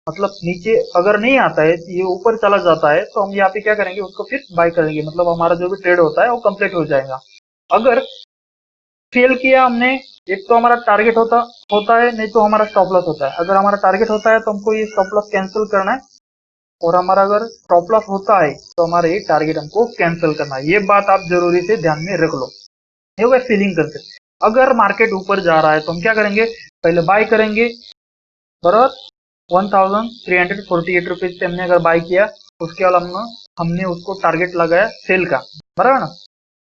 मतलब नीचे अगर नहीं आता है, ये ऊपर चला जाता है तो हम यहाँ पे क्या करेंगे, उसको फिर बाय करेंगे। मतलब हमारा जो भी ट्रेड होता है वो कंप्लीट हो जाएगा। अगर सेल किया हमने, एक तो हमारा टारगेट होता है, नहीं तो हमारा स्टॉप लॉस होता है। अगर हमारा टारगेट होता है तो हमको ये स्टॉप लॉस कैंसिल करना है, और हमारा अगर स्टॉप लॉस होता है तो हमारा ये टारगेट हमको कैंसिल करना है। ये बात आप जरूरी से ध्यान में रख लो। ये होगा सेलिंग करते। अगर मार्केट ऊपर जा रहा है तो हम क्या करेंगे, पहले बाय करेंगे, बराबर 1348 रुपीज से हमने अगर बाय किया, उसके अलावा हमने उसको टारगेट लगाया सेल का, बराबर ना,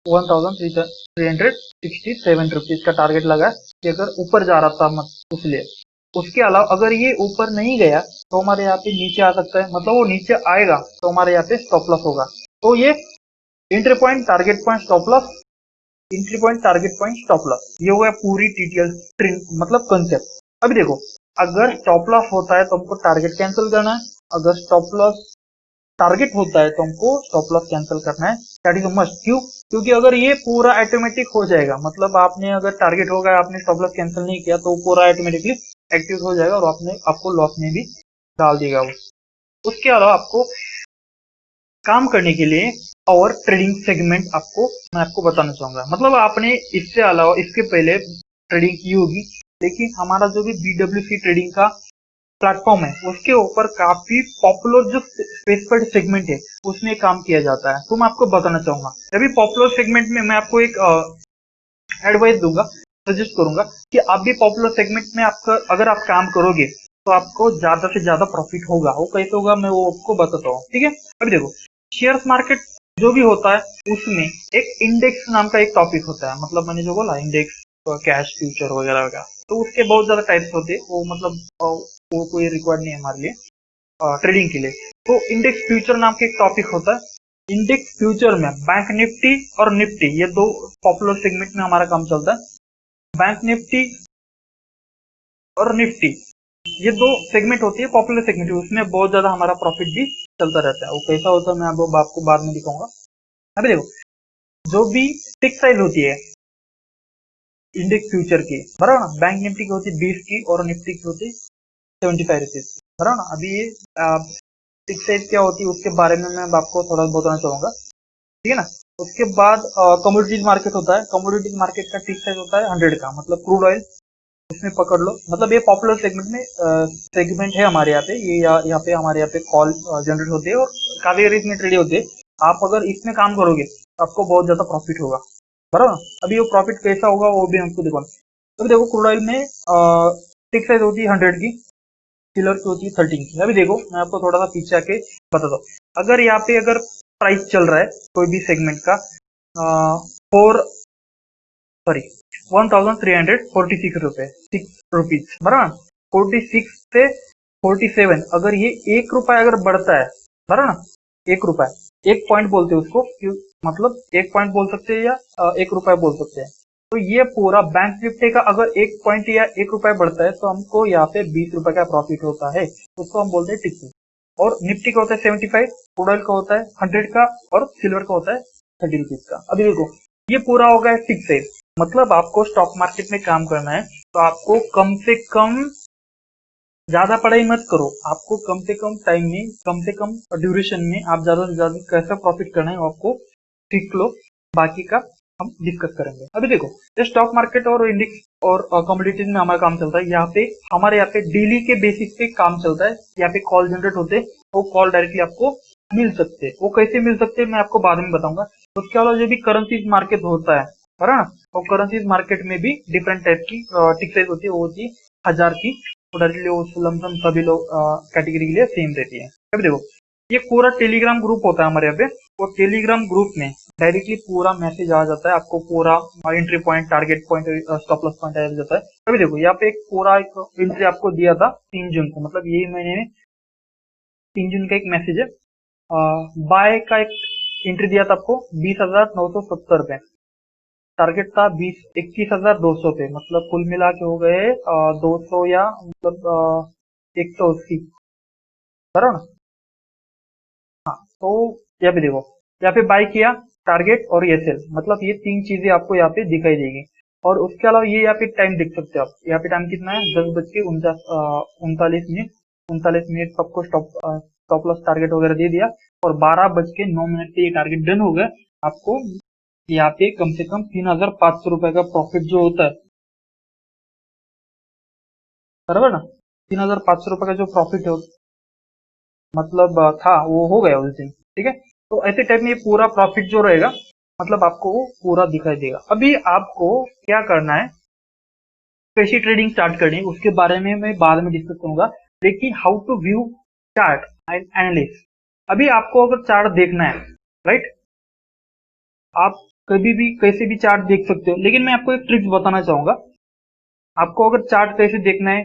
1367 रुपीज का टारगेट लगा कि अगर ऊपर जा रहा था मत उसलिए। उसके अलावा अगर ये ऊपर नहीं गया तो हमारे यहाँ पे नीचे आ सकता है, मतलब वो नीचे आएगा तो हमारे यहाँ पे स्टॉप लॉस होगा। तो ये entry point, target point, stop loss, entry point, target point, stop loss, ये हो गया पूरी टीटीएल मतलब कंसेप्ट। अभी देखो, अगर स्टॉप लॉस होता है तो हमको टारगेट कैंसिल करना है, अगर स्टॉप लॉस टारगेट होता है तो हमको स्टॉप लॉस कैंसिल करना है, दैट इज मस्ट। क्यों? क्योंकि अगर ये पूरा ऑटोमेटिक हो जाएगा, मतलब आपने अगर टारगेट होगा, आपने स्टॉप लॉस कैंसिल नहीं किया तो पूरा ऑटोमेटिकली एक्टिव हो जाएगा और आपको लॉस में भी डाल देगा वो। उसके अलावा आपको काम करने के लिए और ट्रेडिंग सेगमेंट मैं आपको बताना चाहूंगा। मतलब आपने इससे अलावा इसके पहले ट्रेडिंग की होगी, लेकिन हमारा जो भी BWC ट्रेडिंग का प्लेटफॉर्म है उसके ऊपर काफी पॉपुलर जो स्पेसिफाइड सेगमेंट है उसमें काम किया जाता है। तो मैं आपको बताना चाहूंगा, अभी पॉपुलर सेगमेंट में मैं आपको एक एडवाइस दूंगा, सजेस्ट करूंगा कि आप भी पॉपुलर सेगमेंट में आपका अगर आप काम करोगे तो आपको ज्यादा से ज्यादा प्रॉफिट होगा। वो कैसे होगा मैं वो आपको बताता हूँ, ठीक है। अभी देखो, शेयर मार्केट जो भी होता है उसमें एक इंडेक्स नाम का एक टॉपिक होता है, मतलब मैंने जो बोला इंडेक्स, कैश फ्यूचर वगैरह वगैरह, तो उसके बहुत ज्यादा टाइप्स होते हैं। वो मतलब वो कोई रिक्वायर्ड नहीं है हमारे लिए ट्रेडिंग के लिए। तो इंडेक्स फ्यूचर नाम का एक टॉपिक होता है। इंडेक्स फ्यूचर में बैंक निफ्टी और निफ्टी, ये दो पॉपुलर सेगमेंट में हमारा काम चलता है। बैंक निफ्टी और निफ्टी, ये दो सेगमेंट होती है, पॉपुलर सेगमेंट, उसमें बहुत ज्यादा हमारा प्रॉफिट भी चलता रहता है। वो कैसा होता है मैं आपको बाद में दिखाऊंगा। अभी देखो, जो भी टिक साइज होती है इंडेक्स फ्यूचर की, बराबर ना, बैंक निफ्टी की होती है 20 की और निफ्टी की होती है 75 रुपीज, बराबर ना। अभी ये टिक साइज क्या होती है उसके बारे में मैं आपको थोड़ा बताना चाहूंगा, ठीक है ना। उसके बाद कमोडिटीज मार्केट होता है। कमोडिटीज मार्केट का टिक साइज होता है 100 का, मतलब क्रूड ऑयल, इसमें पकड़ लो। मतलब ये पॉपुलर सेगमेंट में सेगमेंट है हमारे यहाँ पे। ये यहाँ पे हमारे यहाँ पे कॉल जनरेट होते हैं और काफी सारे इसमें ट्रेड होते हैं। आप अगर इसमें काम करोगे तो आपको बहुत ज्यादा प्रॉफिट होगा, बराबर। अभी वो प्रॉफिट कैसा होगा वो भी हमको देखो। अभी देखो, क्रूड ऑयल में टिक साइज होती है 100 की, सिल्वर की होती है 13 की। अभी देखो, मैं आपको थोड़ा सा पीछे आके बताता हूँ। अगर यहाँ पे अगर प्राइस चल रहा है कोई भी सेगमेंट का फोर सॉरी 1346 रुपीज, बराबर। 46 से 47, अगर ये 1 रुपया अगर बढ़ता है, बराबर ना, 1 रुपया, एक पॉइंट बोलते हैं उसको, मतलब 1 पॉइंट बोल सकते हैं या 1 रुपया बोल सकते हैं। तो ये पूरा बैंक निफ्टी का अगर 1 पॉइंट या 1 रुपया बढ़ता है तो हमको यहाँ पे 20 रुपए का प्रॉफिट होता है, उसको हम बोलते हैं टिक्की। और निफ्टी का होता है 75, क्रूड ऑयल का होता है 100 का, और सिल्वर का होता है 30 रुपीज का। अभी देखो, ये पूरा हो गया फिक्स है। मतलब आपको स्टॉक मार्केट में काम करना है तो आपको कम से कम ज्यादा पढ़ाई मत करो, आपको कम से कम टाइम में, कम से कम ड्यूरेशन में आप ज्यादा से ज्यादा कैसा प्रॉफिट करना है वो आपको सीख लो। बाकी का हम डिस्कस करेंगे। अभी देखो, ये स्टॉक मार्केट और इंडेक्स और कमोडिटीज में हमारा काम चलता है। यहाँ पे हमारे यहाँ पे डेली के बेसिस पे काम चलता है। यहाँ पे कॉल जनरेट होते हैं, वो कॉल डायरेक्टली आपको मिल सकते हैं। वो कैसे मिल सकते हैं मैं आपको बाद में बताऊंगा। उसके अलावा जो भी करेंसीज मार्केट होता है ना, और करेंसीज मार्केट में भी डिफरेंट टाइप की टिक साइज होती है, वो होती है 1000 की। तो डायरेक्टली वो लमसम सभी लोग कैटेगरी के लिए सेम रहती है। अभी देखो, ये पूरा टेलीग्राम ग्रुप होता है हमारे यहाँ पे। वो टेलीग्राम ग्रुप में डायरेक्टली पूरा मैसेज आ जाता है आपको, पूरा entry point, target point, stop loss point आ जाता है। अभी देखो, यहाँ पे एक पूरा एक एंट्री आपको दिया था 3 जून को, मतलब यही महीने में 3 जून का एक मैसेज है। बाय का एक एंट्री दिया था आपको 20,970 रुपए, टारगेट था 21,200 पे, मतलब कुल मिला के हो गए 200 या मतलब 180, बराबर। हाँ, तो यहाँ पे देखो, यहाँ पे बाय किया, टारगेट और ये सेल, मतलब ये 3 चीजें आपको यहाँ पे दिखाई देगी। और उसके अलावा ये यहाँ पे टाइम देख सकते हो आप। यहाँ पे टाइम कितना है, 10 बज के 39 मिनट सबको स्टॉप लॉस टारगेट वगैरह दे दिया। और 12 बज के 9 मिनट पे ये टारगेट डन हो गया। आपको यहाँ पे कम से कम 3,500 रुपए का प्रॉफिट जो होता है, बराबर ना, 3,500 रुपए का जो प्रॉफिट है मतलब था वो हो गया उस दिन। ठीक है, तो ऐसे टाइप में ये पूरा प्रॉफिट जो रहेगा मतलब आपको वो पूरा दिखाई देगा। अभी आपको क्या करना है, कैसी ट्रेडिंग स्टार्ट करनी है उसके बारे में मैं बाद में डिस्कस करूंगा, लेकिन how to view chart and analysis. अभी आपको अगर चार्ट देखना है, राइट, आप कभी भी कैसे भी चार्ट देख सकते हो, लेकिन मैं आपको एक ट्रिक्स बताना चाहूंगा। आपको अगर चार्ट कैसे देखना है,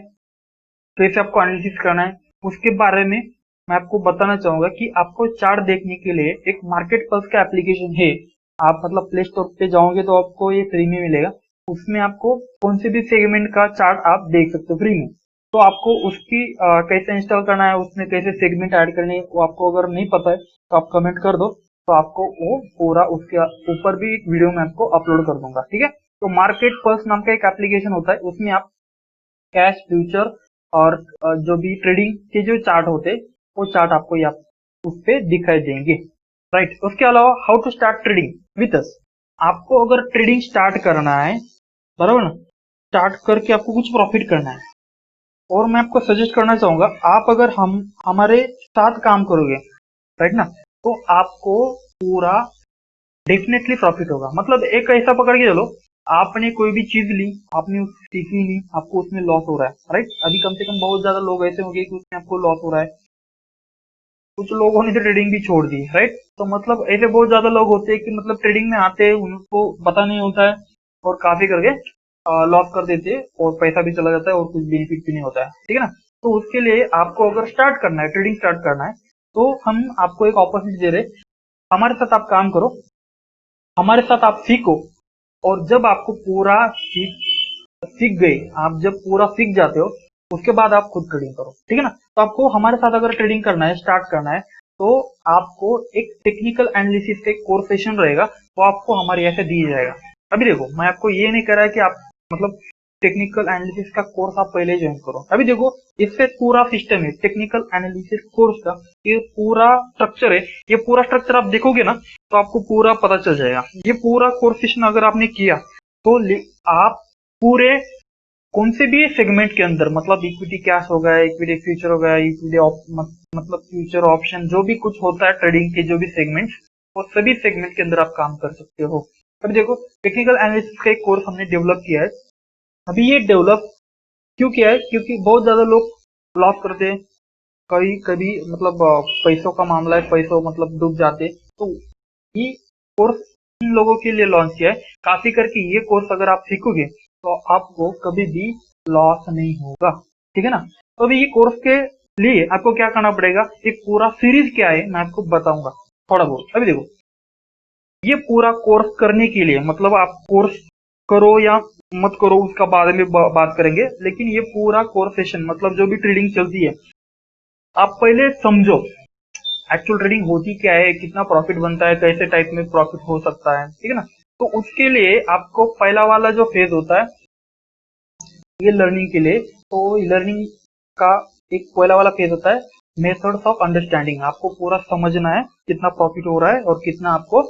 कैसे आपको एनालिसिस करना है, उसके बारे में मैं आपको बताना चाहूंगा कि आपको चार्ट देखने के लिए एक मार्केट पल्स का एप्लीकेशन है। आप मतलब प्ले स्टोर पे जाओगे तो आपको ये फ्री में मिलेगा। उसमें आपको कौन से भी सेगमेंट का चार्ट आप देख सकते हो फ्री में। तो आपको उसकी कैसे इंस्टॉल करना है, उसमें कैसे सेगमेंट ऐड करने हैं, वो आपको अगर नहीं पता है तो आप कमेंट कर दो, तो आपको वो पूरा उसके ऊपर भी एक वीडियो में आपको अपलोड कर दूंगा। ठीक है, तो मार्केट पल्स नाम का एक एप्लीकेशन होता है, उसमें आप कैश फ्यूचर और जो भी ट्रेडिंग के जो चार्ट होते वो चार्ट आपको यहाँ उस पे दिखाई देंगे, राइट। उसके अलावा how to start trading with us. आपको अगर ट्रेडिंग स्टार्ट करना है, बराबर ना, स्टार्ट करके आपको कुछ प्रॉफिट करना है, और मैं आपको सजेस्ट करना चाहूंगा, आप अगर हम हमारे साथ काम करोगे, राइट ना, तो आपको पूरा डेफिनेटली प्रॉफिट होगा। मतलब एक ऐसा पकड़ के चलो, आपने कोई भी चीज ली, आपने सीखी ली, आपको उसमें लॉस हो रहा है, राइट। अभी कम से कम बहुत ज्यादा लोग ऐसे होंगे कि उसमें आपको लॉस हो रहा है, कुछ लोगों ने तो ट्रेडिंग भी छोड़ दी, राइट। तो मतलब ऐसे बहुत ज्यादा लोग होते हैं कि मतलब ट्रेडिंग में आते हैं, उनको पता नहीं होता है और काफी करके लॉस कर देते हैं और पैसा भी चला जाता है और कुछ बेनिफिट भी नहीं होता है। ठीक है ना, तो उसके लिए आपको अगर स्टार्ट करना है, ट्रेडिंग स्टार्ट करना है, तो हम आपको एक अपॉर्चुनिटी दे रहे हैं। हमारे साथ आप काम करो, हमारे साथ आप सीखो, और जब आपको पूरा सीख गए, आप जब पूरा सीख जाते हो, उसके बाद आप खुद ट्रेडिंग करो। ठीक है ना, तो आपको हमारे साथ अगर ट्रेडिंग करना है, स्टार्ट करना है, तो आपको एक टेक्निकल एनालिसिस का कोर्स सेशन रहेगा, वो आपको हमारे यहाँ से दिया जाएगा। अभी देखो, मैं आपको ये नहीं कह रहा है कि आप मतलब टेक्निकल एनालिसिस का कोर्स आप पहले ज्वाइन करो। अभी देखो, इससे पूरा सिस्टम है टेक्निकल एनालिसिस कोर्स का, ये पूरा स्ट्रक्चर है। ये पूरा स्ट्रक्चर आप देखोगे ना तो आपको पूरा पता चल जाएगा। ये पूरा कोर्स सेशन अगर आपने किया तो आप पूरे कौन से भी सेगमेंट के अंदर, मतलब इक्विटी कैश हो गया, इक्विटी फ्यूचर हो गया, इक्विटी मतलब फ्यूचर ऑप्शन, जो भी कुछ होता है ट्रेडिंग के जो भी सेगमेंट, वो सभी सेगमेंट के अंदर आप काम कर सकते हो। अभी देखो, टेक्निकल एनालिसिस का एक कोर्स हमने डेवलप किया है। अभी ये डेवलप क्यों किया है, क्योंकि बहुत ज्यादा लोग लॉस करते हैं, कभी कभी मतलब पैसों का मामला है, पैसों मतलब डूब जाते, तो ये कोर्स इन लोगों के लिए लॉन्च किया है। काफी करके ये कोर्स अगर आप सीखोगे तो आपको कभी भी लॉस नहीं होगा। ठीक है ना, तो अभी ये कोर्स के लिए आपको क्या करना पड़ेगा, एक पूरा सीरीज क्या है मैं आपको बताऊंगा थोड़ा बहुत। अभी देखो, ये पूरा कोर्स करने के लिए मतलब आप कोर्स करो या मत करो उसका बाद में बात करेंगे, लेकिन ये पूरा कोर्स सेशन मतलब जो भी ट्रेडिंग चलती है, आप पहले समझो एक्चुअल ट्रेडिंग होती क्या है, कितना प्रॉफिट बनता है, कैसे टाइप में प्रॉफिट हो सकता है। ठीक है ना, तो उसके लिए आपको पहला वाला जो फेज होता है ये लर्निंग के लिए, तो लर्निंग का एक पहला वाला फेज होता है मेथड्स ऑफ अंडरस्टैंडिंग। आपको पूरा समझना है कितना प्रॉफिट हो रहा है और कितना आपको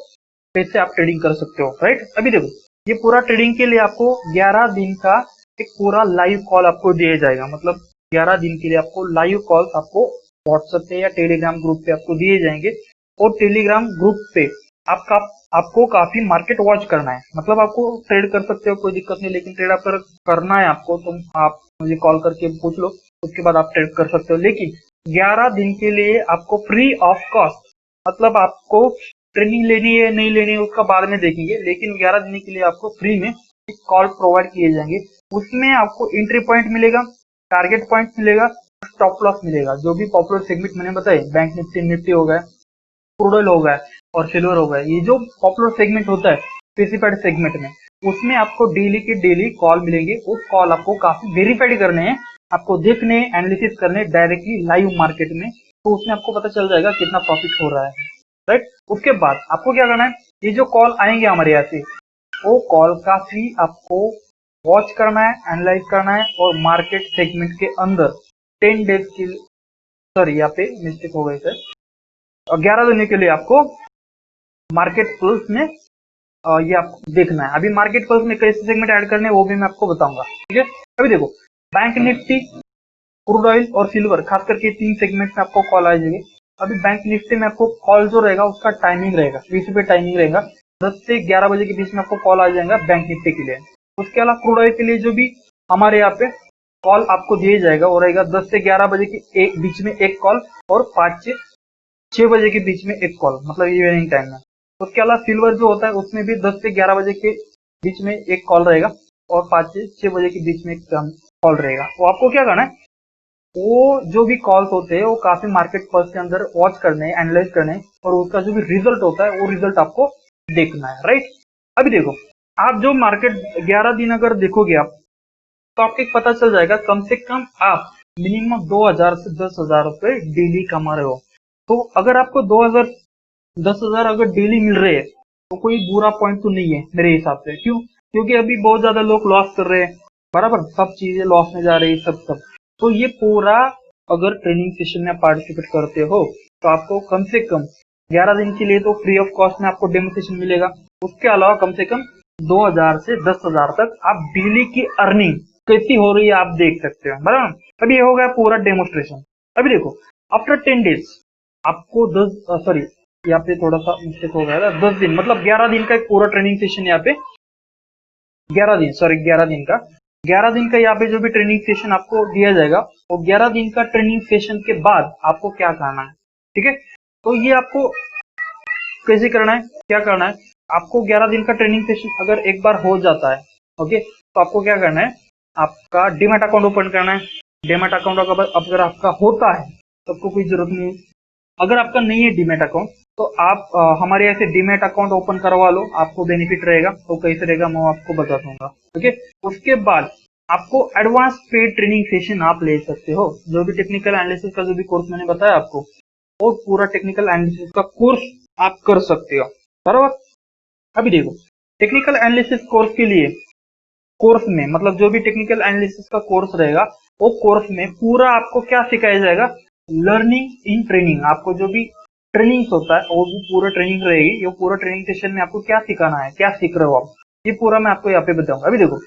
कैसे आप ट्रेडिंग कर सकते हो, राइट। अभी देखो, ये पूरा ट्रेडिंग के लिए आपको 11 दिन का एक पूरा लाइव कॉल आपको दिया जाएगा। मतलब 11 दिन के लिए आपको लाइव कॉल्स आपको व्हाट्सएप पे या टेलीग्राम ग्रुप पे आपको दिए जाएंगे, और टेलीग्राम ग्रुप पे आपका आपको काफी मार्केट वॉच करना है। मतलब आपको ट्रेड कर सकते हो, कोई दिक्कत नहीं, लेकिन ट्रेड अगर करना है आपको तो आप मुझे कॉल करके पूछ लो, उसके बाद आप ट्रेड कर सकते हो। लेकिन 11 दिन के लिए आपको फ्री ऑफ कॉस्ट, मतलब आपको ट्रेनिंग लेनी है नहीं लेनी है उसका बाद में देखेंगे, लेकिन 11 दिन के लिए आपको फ्री में एक कॉल प्रोवाइड किए जाएंगे। उसमें आपको एंट्री पॉइंट मिलेगा, टारगेट पॉइंट मिलेगा, स्टॉप लॉस मिलेगा। जो भी पॉपुलर सेगमेंट मैंने बताए, बैंक निफ्टी, निफ्टी हो गया, क्रूड ऑयल हो गया और सिल्वर हो गया, ये जो पॉपुलर सेगमेंट होता है स्पेसिफाइड सेगमेंट में, उसमें आपको डेली के डेली कॉल मिलेंगे। वो कॉल आपको काफी वेरीफाइड करने हैं, आपको देखने, एनालिसिस करने डायरेक्टली लाइव मार्केट में, तो उसमें आपको पता चल जाएगा कितना प्रॉफिट हो रहा है, राइट। उसके बाद आपको क्या करना है, ये जो कॉल आएंगे हमारे यहाँ से, वो कॉल काफी आपको वॉच करना है, एनालाइज करना है, और मार्केट सेगमेंट के अंदर 10 डेज के, सॉरी यहाँ पे मिस्टेक हो गई सर, और 11 दिन के लिए आपको मार्केट पल्स में ये आपको देखना है। अभी मार्केट पल्स में कैसे सेगमेंट ऐड करने हैं वो भी मैं आपको बताऊंगा, ठीक है। अभी देखो, बैंक निफ्टी, क्रूड ऑयल और सिल्वर, खास करके 3 सेगमेंट में आपको कॉल आ जाएगी। अभी बैंक निफ्टी में आपको कॉल जो रहेगा उसका टाइमिंग रहेगा, 20 रुपये टाइमिंग रहेगा, 10 से 11 बजे के बीच में आपको कॉल आ जाएगा बैंक निफ्टी के लिए। उसके अलावा क्रूड ऑयल के लिए जो भी हमारे यहाँ पे कॉल आपको दिया जाएगा वो रहेगा 10 से 11 बजे के बीच में एक कॉल, और 5 से 6 बजे के बीच में एक कॉल, मतलब इवनिंग टाइम में। उसके अलावा सिल्वर जो होता है उसमें भी 10 से 11 बजे के बीच में एक कॉल रहेगा, और 5 से 6 बजे के बीच में एक कॉल रहेगा। तो आपको क्या करना है, वो जो भी कॉल्स होते हैं वो काफी मार्केट पल्स के अंदर वॉच करने, एनालाइज करने, और उसका जो भी रिजल्ट होता है वो रिजल्ट आपको देखना है, राइट। अभी देखो, आप जो मार्केट 11 दिन अगर देखोगे आप, तो आपको एक पता चल जाएगा कम से कम आप मिनिमम 2000 से 10,000 रुपए डेली कमा रहे हो। तो अगर आपको 2000 10,000 अगर डेली मिल रहे हैं तो कोई बुरा पॉइंट तो नहीं है मेरे हिसाब से। क्यों? क्योंकि अभी बहुत ज्यादा लोग लॉस कर रहे हैं, बराबर, सब चीजें लॉस में जा रही है, सब। तो ये पूरा, अगर ट्रेनिंग सेशन में पार्टिसिपेट करते हो तो आपको कम से कम 11 दिन के लिए तो फ्री ऑफ कॉस्ट में आपको डेमो सेशन मिलेगा। उसके अलावा कम से कम 2000 से 10,000 तक आप डेली की अर्निंग कैसी हो रही है आप देख सकते हो, बराबर। अभी ये हो गया पूरा डेमोस्ट्रेशन। अभी देखो, आफ्टर 10 डेज आपको 10 यहाँ पे थोड़ा सा मिस्टेक हो गया था, 10 दिन मतलब 11 दिन का एक पूरा ट्रेनिंग सेशन यहाँ पे, 11 दिन का यहाँ पे जो भी ट्रेनिंग सेशन आपको दिया जाएगा, वो 11 दिन का ट्रेनिंग सेशन के बाद आपको क्या करना है, ठीक है। तो ये आपको कैसे करना है, क्या करना है, आपको 11 दिन का ट्रेनिंग सेशन अगर एक बार हो जाता है, ओके, तो आपको क्या करना है, आपका डीमैट अकाउंट ओपन करना है। डीमैट अकाउंट अगर आपका होता है तो आपको कोई जरूरत नहीं है। अगर आपका नहीं है डीमैट अकाउंट तो आप हमारे यहाँ से डीमैट अकाउंट ओपन करवा लो, आपको बेनिफिट रहेगा। तो कैसे रहेगा मैं आपको बता दूंगा, ओके। उसके बाद आपको एडवांस पेड ट्रेनिंग सेशन आप ले सकते हो। जो भी टेक्निकल एनालिसिस का जो भी कोर्स मैंने बताया आपको, वो पूरा टेक्निकल एनालिसिस का कोर्स आप कर सकते हो, बराबर। अभी देखो, टेक्निकल एनालिसिस कोर्स के लिए, कोर्स में मतलब जो भी टेक्निकल एनालिसिस का कोर्स रहेगा, वो कोर्स में पूरा आपको क्या सिखाया जाएगा, लर्निंग इन ट्रेनिंग। आपको जो भी ट्रेनिंग होता है वो भी पूरा ट्रेनिंग रहेगी। ये पूरा ट्रेनिंग सेशन में आपको क्या सिखाना है, क्या सीख रहे हो आप, ये पूरा मैं आपको यहाँ पे बताऊंगा। अभी देखो,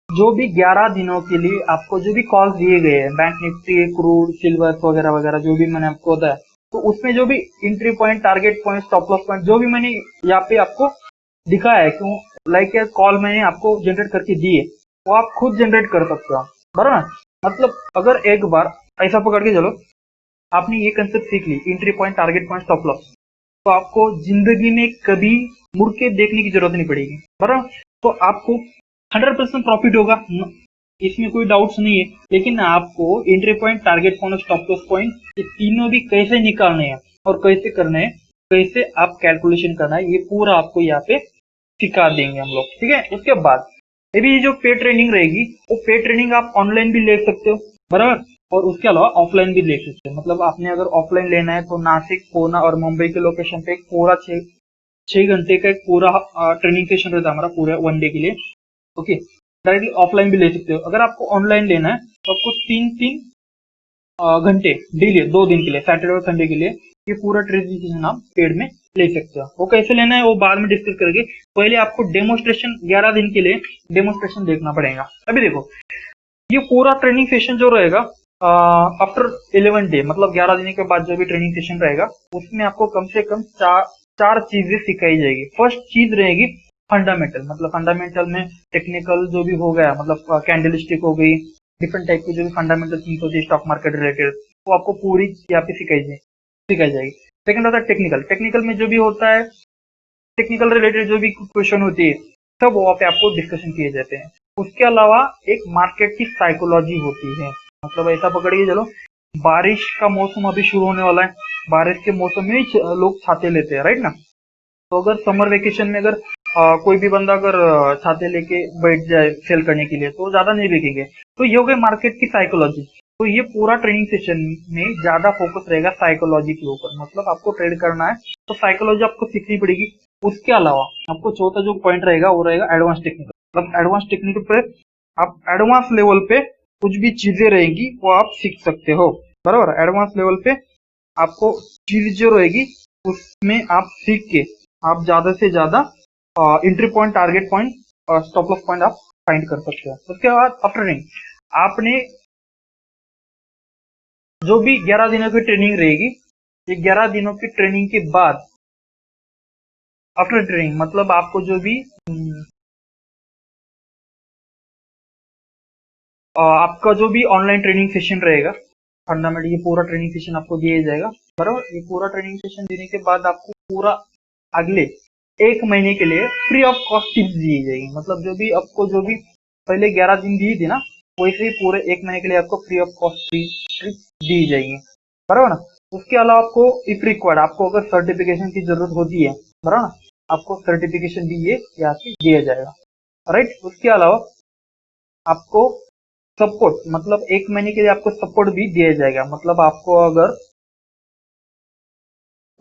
जो भी 11 दिनों के लिए आपको जो भी कॉल्स दिए गए हैं, बैंक निफ्टी, क्रूड, सिल्वर वगैरह वगैरह, जो भी मैंने आपको बताया, तो उसमें जो भी entry point, target point, stop loss point, जो भी मैंने यहाँ पे आपको दिखाया है, क्यों लाइक कॉल मैंने आपको जनरेट करके दिए, वो आप खुद जनरेट कर सकते हो, बराबर। मतलब अगर एक बार ऐसा पकड़ के चलो, आपने ये कंसेप्ट सीख ली, entry point, target point, stop loss, तो आपको जिंदगी में कभी मुड़ के देखने की जरूरत नहीं पड़ेगी, बराबर। तो आपको 100% प्रॉफिट होगा, इसमें कोई डाउट्स नहीं है। लेकिन आपको entry point, target point, stop loss point, ये तीनों भी कैसे निकालने हैं और कैसे करने हैं, कैसे आप कैलकुलेशन करना है, ये पूरा आपको यहाँ पे सिखा देंगे हम लोग, ठीक है। उसके बाद ये जो पे ट्रेनिंग रहेगी, वो पे ट्रेनिंग आप ऑनलाइन भी ले सकते हो, बराबर, और उसके अलावा ऑफलाइन भी ले सकते हो। मतलब आपने अगर ऑफलाइन लेना है तो नासिक, पुणे और मुंबई के लोकेशन पे एक पूरा 6 घंटे का एक पूरा ट्रेनिंग सेशन रहता है हमारा, पूरे 1 डे के लिए, ओके। डायरेक्टली ऑफलाइन भी ले सकते हो। अगर आपको ऑनलाइन लेना है तो आपको 3 घंटे डेली, 2 दिन के लिए, सैटरडे और संडे के लिए, ये पूरा ट्रेनिंग सेशन आप पेड में ले सकते हो। वो कैसे लेना है वो बाद में डिस्कस करेंगे। पहले आपको डेमोस्ट्रेशन 11 दिन के लिए डेमोस्ट्रेशन देखना पड़ेगा। अभी देखो, ये पूरा ट्रेनिंग सेशन जो रहेगा आफ्टर 11 डे, मतलब 11 दिन के बाद जो भी ट्रेनिंग सेशन रहेगा, उसमें आपको कम से कम चार चीजें सिखाई जाएगी। फर्स्ट चीज रहेगी फंडामेंटल, मतलब फंडामेंटल में टेक्निकल जो भी हो गया, मतलब कैंडल स्टिक हो गई, डिफरेंट टाइप की जो भी फंडामेंटल चीज होती है स्टॉक मार्केट रिलेटेड, वो आपको पूरी यहाँ पे सिखाई जाएगी। सेकंड होता है टेक्निकल। टेक्निकल में जो भी होता है, टेक्निकल रिलेटेड जो भी क्वेश्चन होती है, सब वहाँ पे आपको डिस्कशन किए जाते हैं। उसके अलावा एक मार्केट की साइकोलॉजी होती है। मतलब ऐसा पकड़िए चलो, बारिश का मौसम अभी शुरू होने वाला है, बारिश के मौसम में ही लोग छाते लेते हैं, राइट ना। तो अगर समर वेकेशन में अगर कोई भी बंदा अगर छाते लेके बैठ जाए सेल करने के लिए, तो ज्यादा नहीं बिकेंगे। तो ये हो गई मार्केट की साइकोलॉजी। तो ये पूरा ट्रेनिंग सेशन में ज्यादा फोकस रहेगा साइकोलॉजी के ऊपर। मतलब आपको ट्रेड करना है तो साइकोलॉजी आपको सीखनी पड़ेगी। उसके अलावा आपको चौथा जो पॉइंट रहेगा वो रहेगा एडवांस टेक्निक। मतलब एडवांस टेक्निक पे आप एडवांस लेवल पे कुछ भी चीजें रहेंगी वो आप सीख सकते हो, बराबर। एडवांस लेवल पे आपको चीज जो रहेगी उसमें आप सीख के आप ज्यादा से ज्यादा एंट्री पॉइंट, टारगेट पॉइंट और स्टॉप लॉस पॉइंट आप फाइंड कर सकते हैं। उसके बाद आफ्टर ट्रेनिंग आपने जो भी 11 दिनों की ट्रेनिंग रहेगी, ये 11 दिनों की ट्रेनिंग के बाद आफ्टर ट्रेनिंग मतलब आपको जो भी आपका जो भी ऑनलाइन ट्रेनिंग सेशन रहेगा, फंडामेंटल ये पूरा ट्रेनिंग सेशन आपको दिया जाएगा, बराबर। ये पूरा ट्रेनिंग सेशन देने के बाद आपको पूरा अगले 1 महीने के लिए फ्री ऑफ कॉस्ट टिप्स दी जाएगी। मतलब जो भी आपको जो भी पहले 11 दिन दी थी ना, वैसे ही पूरे 1 महीने के लिए आपको free of cost free tips दी जाएगी, बराबर ना। उसके अलावा आपको इफ रिक्वायर्ड आपको अगर सर्टिफिकेशन की जरूरत होती है, बराबर ना, आपको सर्टिफिकेशन भी ये यहाँ से दिया जाएगा, राइट। उसके अलावा आपको सपोर्ट मतलब 1 महीने के लिए आपको सपोर्ट भी दिया जाएगा। मतलब आपको अगर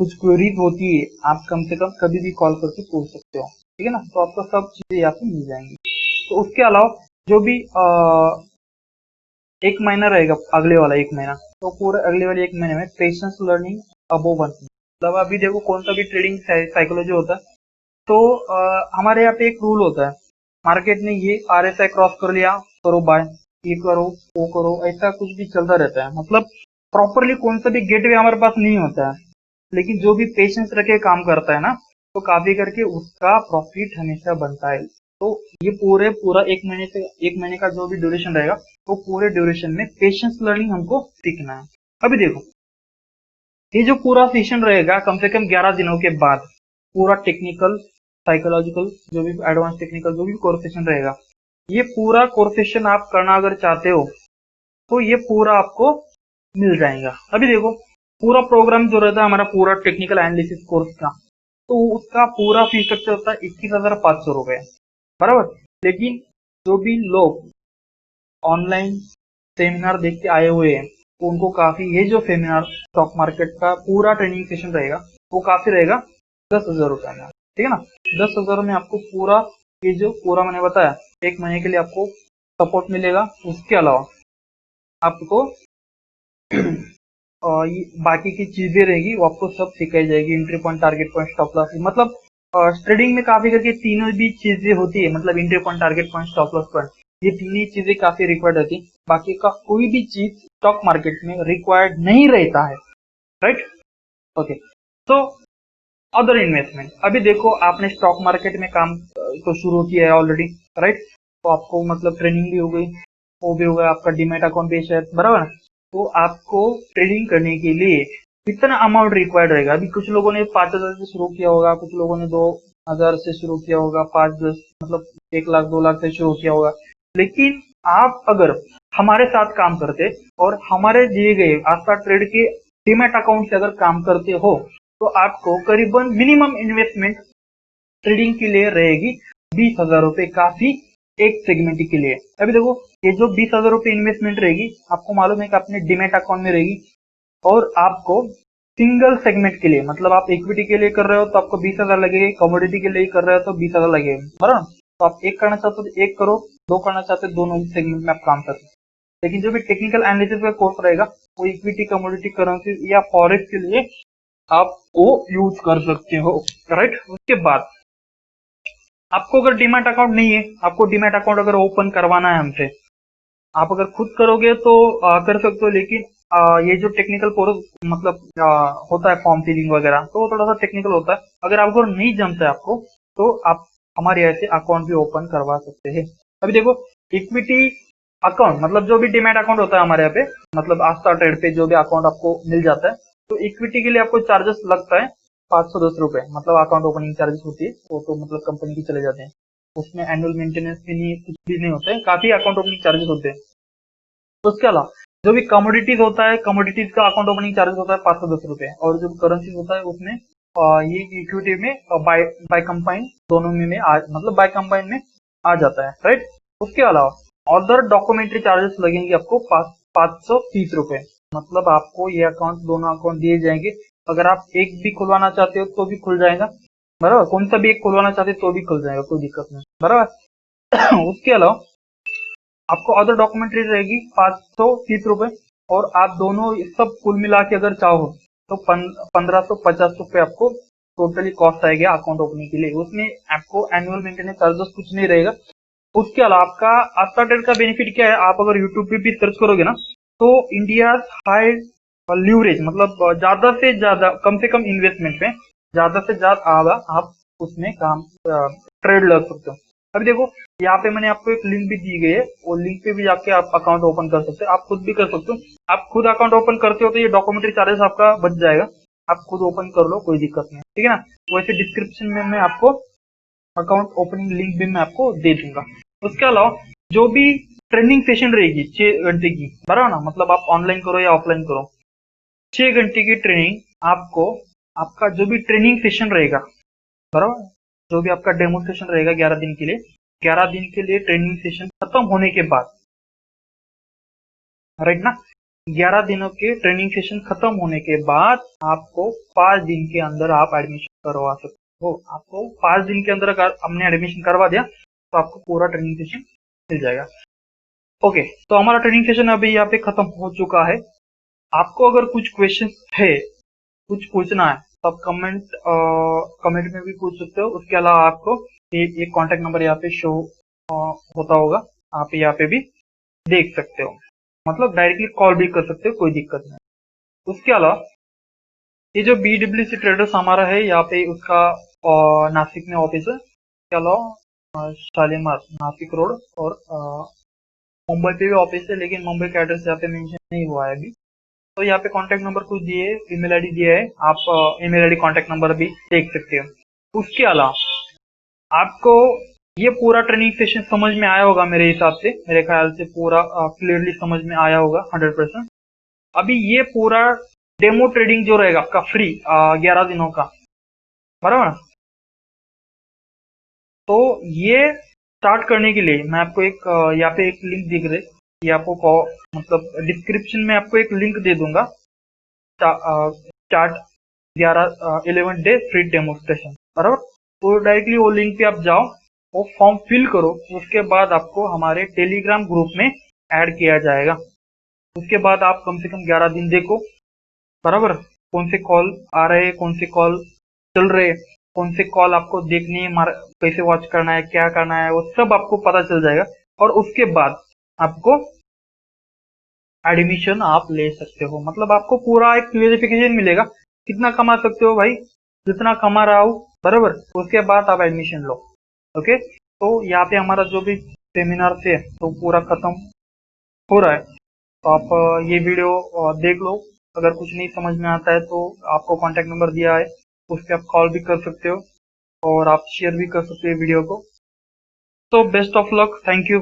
कुछ क्वेरीज होती है, आप कम से कम कभी भी कॉल करके पूछ सकते हो, ठीक है ना। तो आपको सब चीजें यहाँ पे मिल जाएंगी। तो उसके अलावा जो भी 1 महीना रहेगा, अगले वाला 1 महीना, तो पूरे अगले वाले 1 महीने में पेशेंस लर्निंग अबोव 1। मतलब अभी देखो कौन सा भी ट्रेडिंग साइकोलॉजी होता है, तो हमारे यहाँ पे एक रूल होता है, मार्केट ने ये RSI क्रॉस कर लिया करो बाय, ये करो वो करो, ऐसा कुछ भी चलता रहता है। मतलब प्रॉपरली कौन सा भी गेटवे हमारे पास नहीं होता है, लेकिन जो भी पेशेंस रख के काम करता है ना, तो काफी करके उसका प्रॉफिट हमेशा बनता है। तो ये पूरा 1 महीने से 1 महीने का जो भी ड्यूरेशन रहेगा, तो पूरे ड्यूरेशन में पेशेंस लर्निंग हमको सीखना है। अभी देखो ये जो पूरा सेशन रहेगा कम से कम 11 दिनों के बाद, पूरा टेक्निकल साइकोलॉजिकल जो भी एडवांस टेक्निकल जो भी कोर्स सेशन रहेगा, ये पूरा कोर्स सेशन आप करना अगर चाहते हो तो ये पूरा आपको मिल जाएगा। अभी देखो पूरा प्रोग्राम जो रहता है हमारा पूरा टेक्निकल एनालिसिस कोर्स का, तो उसका पूरा फीस स्ट्रक्चर होता है 21,500 रुपए, बराबर। लेकिन जो भी लोग ऑनलाइन सेमिनार देख के आए हुए हैं, तो उनको काफी ये जो सेमिनार स्टॉक मार्केट का पूरा ट्रेनिंग सेशन रहेगा, वो काफी रहेगा 10,000 रुपए में, ठीक है ना। 10,000 में आपको पूरा ये जो पूरा मैंने बताया 1 महीने के लिए आपको सपोर्ट मिलेगा। उसके अलावा आपको ये बाकी की चीजें रहेगी वो आपको सब सिखाई जाएगी, entry point, target point, stop loss. मतलब ट्रेडिंग में काफी करके तीनों भी चीजें होती है, मतलब entry point, target point, stop loss point, ये तीन ही चीजें काफी रिक्वायर्ड होती है। बाकी का कोई भी चीज स्टॉक मार्केट में रिक्वायर्ड नहीं रहता है, राइट। ओके, तो अदर इन्वेस्टमेंट, अभी देखो आपने स्टॉक मार्केट में काम तो शुरू किया है ऑलरेडी, राइट। तो आपको मतलब ट्रेनिंग भी हो गई, वो भी हो गया, आपका डीमैट अकाउंट भी है, बराबर। तो आपको ट्रेडिंग करने के लिए कितना अमाउंट रिक्वायर्ड रहेगा। अभी कुछ लोगों ने 5,000 से शुरू किया होगा, कुछ लोगों ने 2,000 से शुरू किया होगा, 5-10 मतलब 1 लाख 2 लाख से शुरू किया होगा। लेकिन आप अगर हमारे साथ काम करते और हमारे दिए गए आस्था ट्रेड के डीमैट अकाउंट से अगर काम करते हो, तो आपको करीबन मिनिमम इन्वेस्टमेंट ट्रेडिंग के लिए रहेगी 20,000 रुपए, काफी एक सेगमेंट के लिए। अभी देखो ये जो 20,000 रुपए इन्वेस्टमेंट रहेगी, आपको मालूम है कि अपने डीमैट अकाउंट में रहेगी, और आपको सिंगल सेगमेंट के लिए, मतलब आप इक्विटी के लिए कर रहे हो तो आपको 20,000 लगेगा, कमोडिटी के लिए कर रहे हो तो 20,000 लगेगा, बराबर। तो आप एक करना चाहते हो तो एक करो, दो करना चाहते हो दोनों सेगमेंट में आप काम कर सकते हो। लेकिन जो भी टेक्निकल एनालिसिस का कोर्स रहेगा, वो इक्विटी, कमोडिटी, करेंसी या फॉरेक्स के लिए आप वो यूज कर सकते हो, राइट। उसके बाद आपको अगर डीमैट अकाउंट नहीं है, आपको डीमैट अकाउंट अगर ओपन करवाना है हमसे, आप अगर खुद करोगे तो कर सकते हो। लेकिन ये जो टेक्निकल कोर्स मतलब होता है फॉर्म फिलिंग वगैरह, तो वो थोड़ा सा टेक्निकल होता है। अगर आपको नहीं जमता है आपको, तो आप हमारे यहाँ से अकाउंट भी ओपन करवा सकते हैं। अभी देखो इक्विटी अकाउंट मतलब जो भी डीमैट अकाउंट होता है हमारे यहाँ पे, मतलब आस्था ट्रेड पे जो भी अकाउंट आपको मिल जाता है, तो इक्विटी के लिए आपको चार्जेस लगता है 510 रुपए, मतलब अकाउंट ओपनिंग चार्जेस होती है, वो तो मतलब कंपनी की चले जाते हैं, उसमें एनुअल मेंटेनेंस भी नहीं, कुछ भी नहीं होता है, काफी अकाउंट ओपनिंग चार्जेस होते हैं। उसके अलावा जो भी कमोडिटीज होता है, कमोडिटीज का अकाउंट ओपनिंग चार्जेस होता है 510 रुपए, और जो करेंसी होता है उसमें ये इक्विटी में बाय बाय कंबाइन दोनों में मतलब बाय कंबाइन में आ जाता है, राइट। उसके अलावा अदर डॉक्यूमेंट्री चार्जेस लगेंगे आपको 530 रुपए, मतलब आपको ये अकाउंट दोनों अकाउंट दिए जाएंगे। अगर आप एक भी खुलवाना चाहते हो तो भी खुल जाएगा, बराबर। कौन सा भी एक खुलवाना चाहते हो तो भी खुल जाएगा, कोई दिक्कत नहीं, बराबर। उसके अलावा आपको अदर डॉक्यूमेंट्री रहेगी 530 रुपए, और आप दोनों सब कुल मिला के अगर चाहो तो 1,550 रुपए आपको टोटली कॉस्ट आएगा अकाउंट ओपनिंग के लिए। उसमें आपको एनुअल मेंटेनेंस चार्जेस कुछ नहीं रहेगा। उसके अलावा आपका आफ्टर का बेनिफिट क्या है, आप अगर यूट्यूब पे भी सर्च करोगे ना तो इंडिया हाई लीवरेज, मतलब ज्यादा से ज्यादा कम से कम इन्वेस्टमेंट में ज्यादा से ज्यादा आप उसमें काम ट्रेड लग सकते हो। अभी देखो यहाँ पे मैंने आपको एक लिंक भी दी गई है, वो लिंक पे भी जाके आप अकाउंट ओपन कर सकते हो, आप खुद भी कर सकते हो। आप खुद अकाउंट ओपन करते हो तो ये डॉक्यूमेंट्री चार्जेस आपका बच जाएगा, आप खुद ओपन कर लो, कोई दिक्कत नहीं, ठीक है ना। वैसे डिस्क्रिप्शन में मैं आपको अकाउंट ओपनिंग लिंक भी मैं आपको दे दूंगा। उसके अलावा जो भी ट्रेनिंग सेशन रहेगी 6 घंटे की, बराबर ना, मतलब आप ऑनलाइन करो या ऑफलाइन करो, 6 घंटे की ट्रेनिंग आपको, आपका जो भी ट्रेनिंग सेशन रहेगा, बराबर, जो भी आपका डेमोस्ट्रेशन रहेगा 11 दिन के लिए, 11 दिन के लिए ट्रेनिंग सेशन खत्म होने के बाद, राइट ना, 11 दिनों के ट्रेनिंग सेशन खत्म होने के बाद आपको 5 दिन के अंदर आप एडमिशन करवा सकते हो। आपको 5 दिन के अंदर अगर हमने एडमिशन करवा दिया तो आपको पूरा ट्रेनिंग सेशन मिल जाएगा। ओके, तो हमारा ट्रेनिंग सेशन अभी यहाँ पे खत्म हो चुका है। आपको अगर कुछ क्वेश्चन है, कुछ पूछना है तो आप कमेंट में भी पूछ सकते हो। उसके अलावा आपको एक कॉन्टेक्ट नंबर यहाँ पे शो होता होगा, आप यहाँ पे भी देख सकते हो, मतलब डायरेक्टली कॉल भी कर सकते हो, कोई दिक्कत नहीं। उसके अलावा ये जो BWC ट्रेडर्स हमारा है यहाँ पे, उसका नासिक में ऑफिस है। इसके अलावा शालीमार नासिक रोड और मुंबई पे भी ऑफिस है, लेकिन मुंबई का एड्रेस यहाँ पे मेंशन नहीं हुआ है अभी। तो यहाँ पे कॉन्टेक्ट नंबर कुछ दिए, ईमेल आईडी दिया है, आप ईमेल आईडी कॉन्टेक्ट नंबर भी देख सकते हो। उसके अलावा आपको ये पूरा ट्रेनिंग सेशन समझ में आया होगा मेरे हिसाब से, मेरे ख्याल से पूरा क्लियरली समझ में आया होगा 100%। अभी ये पूरा डेमो ट्रेडिंग जो रहेगा आपका फ्री 11 दिनों का, बराबर। तो ये स्टार्ट करने के लिए मैं आपको एक यहाँ पे एक लिंक दिख रहे, ये आपको मतलब डिस्क्रिप्शन में आपको एक लिंक दे दूंगा, स्टार्ट 11 डे फ्री डेमोस्ट्रेशन, बराबर। तो डायरेक्टली वो लिंक पे आप जाओ, वो फॉर्म फिल करो, उसके बाद आपको हमारे टेलीग्राम ग्रुप में ऐड किया जाएगा। उसके बाद आप कम से कम 11 दिन देखो, बराबर, कौन से कॉल आ रहे हैं, कौन से कॉल चल रहे, कौन से कॉल आपको देखनी है, कैसे वॉच करना है, क्या करना है, वो सब आपको पता चल जाएगा। और उसके बाद आपको एडमिशन आप ले सकते हो, मतलब आपको पूरा एक क्लियरिफिकेशन मिलेगा कितना कमा सकते हो भाई, जितना कमा रहा हो, बराबर। उसके बाद आप एडमिशन लो। ओके, तो यहाँ पे हमारा जो भी सेमिनार थे तो पूरा खत्म हो रहा है। तो आप ये वीडियो देख लो, अगर कुछ नहीं समझ में आता है तो आपको कॉन्टेक्ट नंबर दिया है, उस पर आप कॉल भी कर सकते हो और आप शेयर भी कर सकते हो वीडियो को। तो best of luck, thank you.